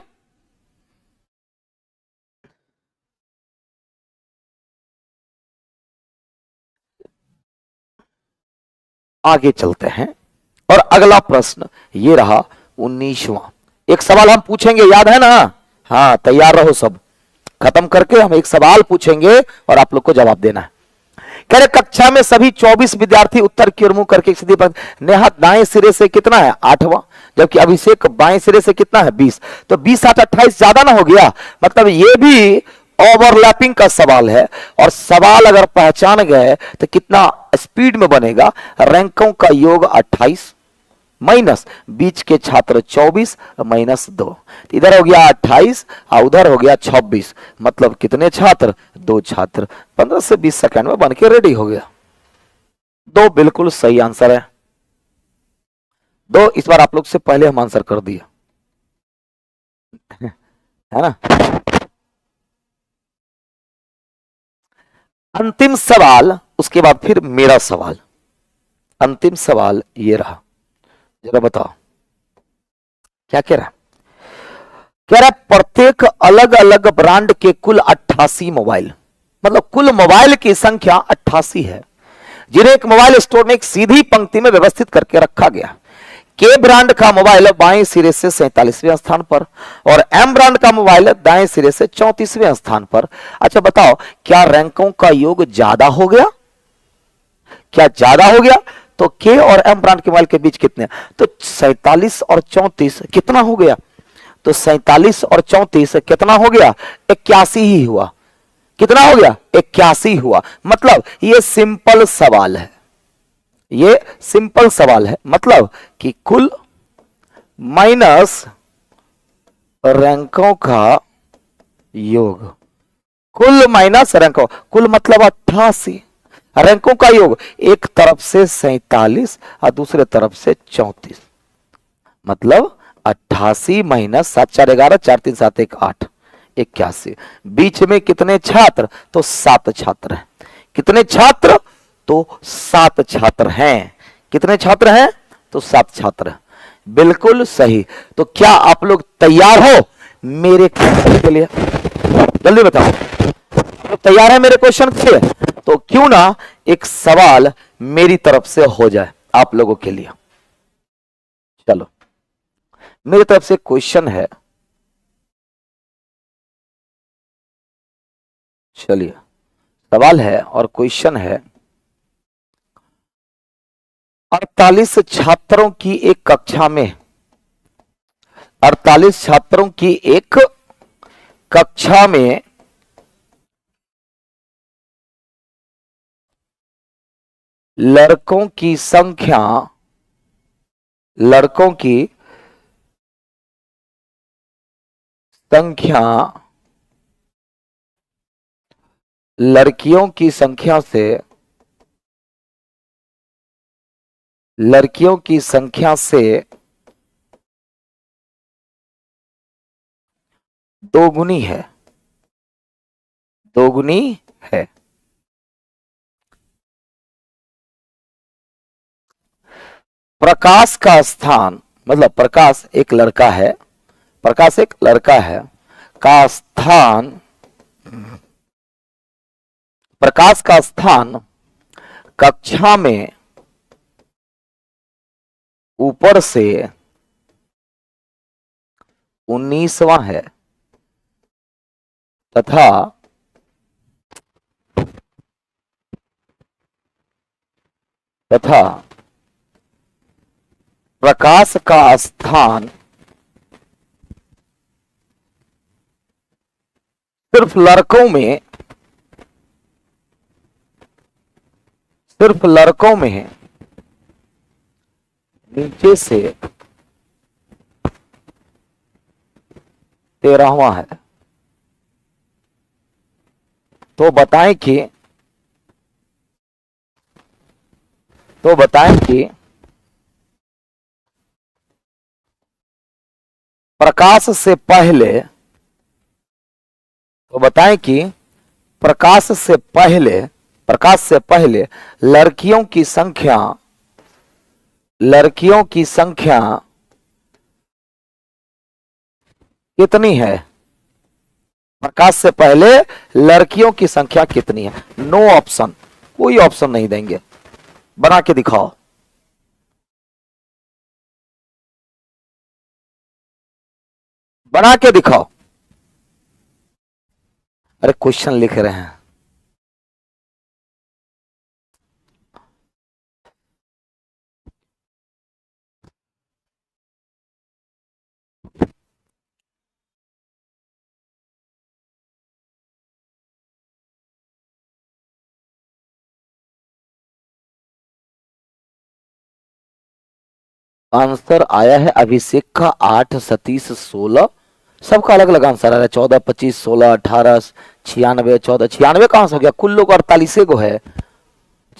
आगे चलते हैं, और अगला प्रश्न ये रहा 19वां। एक सवाल हम पूछेंगे, याद है ना, हाँ तैयार रहो सब, खत्म करके हम एक सवाल पूछेंगे और आप लोग को जवाब देना है। कह रहे कक्षा में सभी 24 विद्यार्थी उत्तर की ओर मुंह करके सीधी पर, नेहा दाएं सिरे से कितना है 8वां, जबकि अभिषेक बाएं सिरे से कितना है 20, तो 20 8 28 ज्यादा ना हो गया, मतलब ये भी ओवरलैपिंग का सवाल है, और सवाल अगर पहचान गए तो कितना स्पीड में बनेगा, रैंकों का योग 28 माइनस बीच के छात्र 24 -2, इधर हो गया 28 और उधर हो गया 26, मतलब कितने छात्र 2 छात्र, 15 से 20 सेकंड में बनके रेडी हो गया। 2 बिल्कुल सही आंसर है, 2 इस बार आप लोग से पहले हम आंसर कर दिए है ना। अंतिम सवाल, उसके बाद फिर मेरा सवाल, अंतिम सवाल ये रहा, जरा बताओ क्या कह रहा है। कह रहा है प्रत्येक अलग अलग ब्रांड के कुल 88 मोबाइल, मतलब कुल मोबाइल की संख्या 88 है, जिन्हें एक मोबाइल स्टोर में एक सीधी पंक्ति में व्यवस्थित करके रखा गया। के ब्रांड का मोबाइल बाएं सिरे से 47वें स्थान पर और एम ब्रांड का मोबाइल दाएं सिरे से 34वें स्थान पर। अच्छा बताओ, क्या रैंकों का योग ज्यादा हो गया? क्या ज्यादा हो गया? तो के और एम ब्रांड के मोबाइल के बीच कितने? तो 47 और 34 कितना हो गया? तो 47 और 34 कितना हो गया? 81 ही हुआ। कितना हो गया? 81 हुआ। मतलब ये सिंपल सवाल है, ये सिंपल सवाल है। मतलब कि कुल माइनस रैंकों का योग, कुल माइनस रैंकों, कुल मतलब 88, रैंकों का योग एक तरफ से 47 और दूसरे तरफ से 34, मतलब 88 माइनस 7 4 11 4 3 7 1 8 81। बीच में कितने छात्र? तो 7 छात्र हैं। कितने छात्र? तो 7 छात्र हैं। कितने छात्र हैं? तो 7 छात्र हैं। बिल्कुल सही। तो क्या आप लोग तैयार हो मेरे क्वेश्चन के लिए? जल्दी बताओ, तो तैयार है मेरे क्वेश्चन के लिए? तो क्यों ना एक सवाल मेरी तरफ से हो जाए आप लोगों के लिए। चलो, मेरी तरफ से क्वेश्चन है, चलिए सवाल है और क्वेश्चन है। 48 छात्रों की एक कक्षा में, 48 छात्रों की एक कक्षा में लड़कों की संख्या, लड़कों की संख्या लड़कियों की संख्या से, लड़कियों की संख्या से दोगुनी है, दोगुनी है। प्रकाश का स्थान, मतलब प्रकाश एक लड़का है, प्रकाश एक लड़का है का स्थान, प्रकाश का स्थान कक्षा में ऊपर से 19वां है तथा प्रकाश का स्थान सिर्फ लड़कों में, सिर्फ लड़कों में नीचे से 13वां है। तो बताएं कि, तो बताएं कि प्रकाश से पहले, तो बताएं कि प्रकाश से पहले, प्रकाश से पहले लड़कियों की संख्या, लड़कियों की संख्या कितनी है? प्रकाश से पहले लड़कियों की संख्या कितनी है? नो ऑप्शन, कोई ऑप्शन नहीं देंगे, बना के दिखाओ। बना के दिखाओ। अरे क्वेश्चन लिख रहे हैं। आंसर आया है अभिषेक का 8, सतीश 16, सबका अलग अलग आंसर आ रहा है। 14, 25, 16, 18, 96, 14, 96 कहां से हो गया? कुल लोग 48 को है,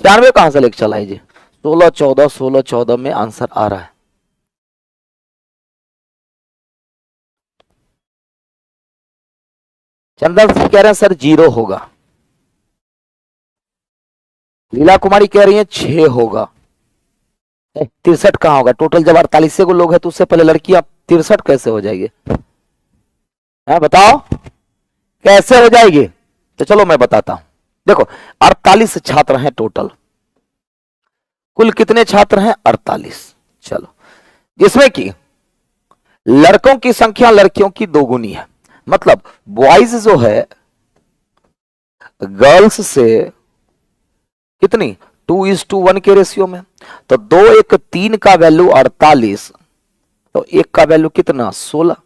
96 कहां से लेके चला है जी? 16, 14, 16, 14 में आंसर आ रहा है। चंदन सिंह कह रहे हैं सर 0 होगा। लीला कुमारी कह रही है 6 होगा। 63 कहां होगा? टोटल जब 48 को लोग है तो उससे पहले लड़कियां 63 कैसे हो जाएगी? है, बताओ कैसे हो जाएगी? तो चलो मैं बताता हूं। देखो 48 छात्र हैं टोटल, कुल कितने छात्र हैं? 48। चलो, जिसमें कि लड़कों की संख्या लड़कियों की दोगुनी है, मतलब बॉयज जो है गर्ल्स से कितनी 2:1 के रेशियो में। तो 2 1 3 का वैल्यू 48, तो 1 का वैल्यू कितना 16।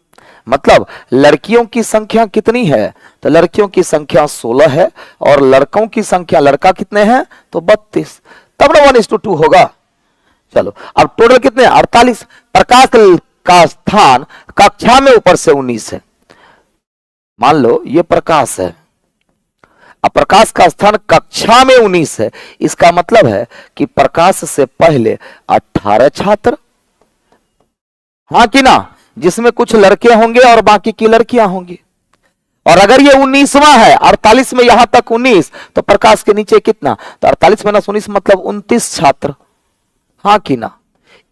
मतलब लड़कियों की संख्या कितनी है? तो लड़कियों की संख्या 16 है और लड़कों की संख्या, लड़का कितने हैं? तो 32। तब ना 1:2 होगा। चलो अब टोटल कितने? 48। प्रकाश का स्थान कक्षा में ऊपर से 19 है। मान लो ये प्रकाश है, अब प्रकाश का स्थान कक्षा में 19 है, इसका मतलब है कि प्रकाश से पहले 18 छात्र, हाँ कि ना, जिसमें कुछ लड़के होंगे और बाकी की लड़कियां होंगी। और अगर ये 19वां है, 48 में यहां तक 19, तो प्रकाश के नीचे कितना? तो 48 - 19 मतलब 29 छात्र, हाँ कि ना।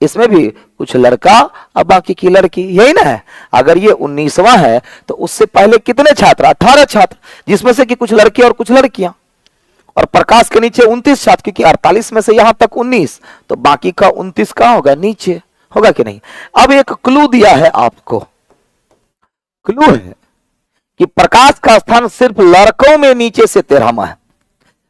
इसमें भी कुछ लड़का और बाकी की लड़की, यही ना है। अगर ये 19वां है तो उससे पहले कितने छात्र? 18 छात्र, जिसमें से कि कुछ लड़के और कुछ लड़कियां। और प्रकाश के नीचे 29 छात्र, क्योंकि 48 में से यहां तक 19, तो बाकी का 29 कहां होगा? नीचे होगा कि नहीं। अब एक क्लू दिया है आपको, क्लू है कि प्रकाश का स्थान सिर्फ लड़कों में नीचे से 13वां है।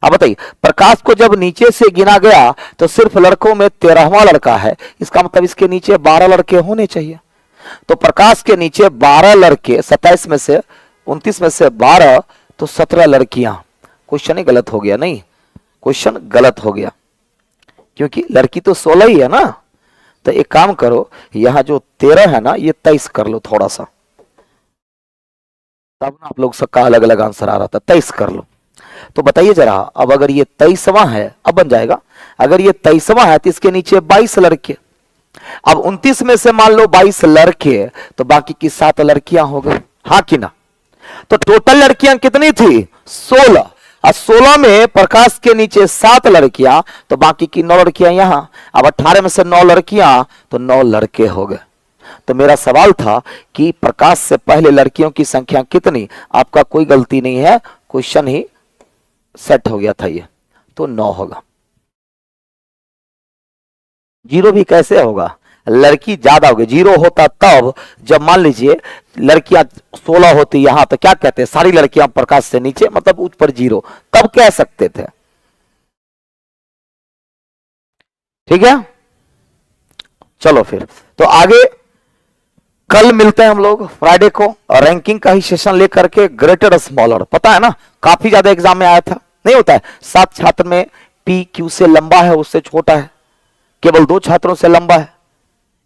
अब बताइए, प्रकाश को जब नीचे से गिना गया तो सिर्फ लड़कों में 13वां लड़का है, इसका मतलब इसके नीचे 12 लड़के होने चाहिए। तो प्रकाश के नीचे 12 लड़के, 27 में से 29 में से 12, तो 17 लड़कियां। क्वेश्चन ही गलत हो गया, नहीं क्वेश्चन गलत हो गया, क्योंकि लड़की तो 16 ही है ना। तो एक काम करो, यहां जो 13 है ना, ये 23 कर लो थोड़ा सा, तब ना आप लोग सबका अलग अलग आंसर आ रहा था। 23 कर लो। तो बताइए जरा, अब अगर ये 23वां है, अब बन जाएगा। अगर ये 23वां है तो इसके नीचे 22 लड़के। अब 29 में से मान लो 22 लड़के, तो बाकी की 7 लड़कियां हो गई, हाँ कि ना। तो टोटल लड़कियां कितनी थी? 16। और 16 में प्रकाश के नीचे 7 लड़कियां, तो बाकी की 9 लड़कियां यहां। अब 18 में से 9 लड़कियां, तो 9 लड़के हो गए। तो मेरा सवाल था कि प्रकाश से पहले लड़कियों की संख्या कितनी? आपका कोई गलती नहीं है, क्वेश्चन ही सेट हो गया था ये, तो 9 होगा। 0 भी कैसे होगा? लड़की ज्यादा होगी। 0 होता तब जब मान लीजिए लड़कियां 16 होती यहां, तो क्या कहते हैं? सारी लड़कियां प्रकाश से नीचे, मतलब ऊपर 0, तब कह सकते थे। ठीक है, चलो फिर तो आगे कल मिलते हैं हम लोग फ्राइडे को, और रैंकिंग का ही सेशन लेकर के, ग्रेटर स्मॉलर। पता है ना, काफी ज्यादा एग्जाम में आया था, नहीं होता है 7 छात्र में पी क्यू से लंबा है, उससे छोटा है, केवल 2 छात्रों से लंबा है।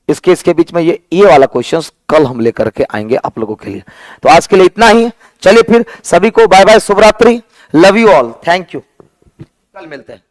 इसके बीच में ये वाला क्वेश्चंस कल हम लेकर के आएंगे आप लोगों के लिए। तो आज के लिए इतना ही, चलिए फिर सभी को बाय बाय, शुभ रात्रि, love you all, thank you, कल मिलते हैं।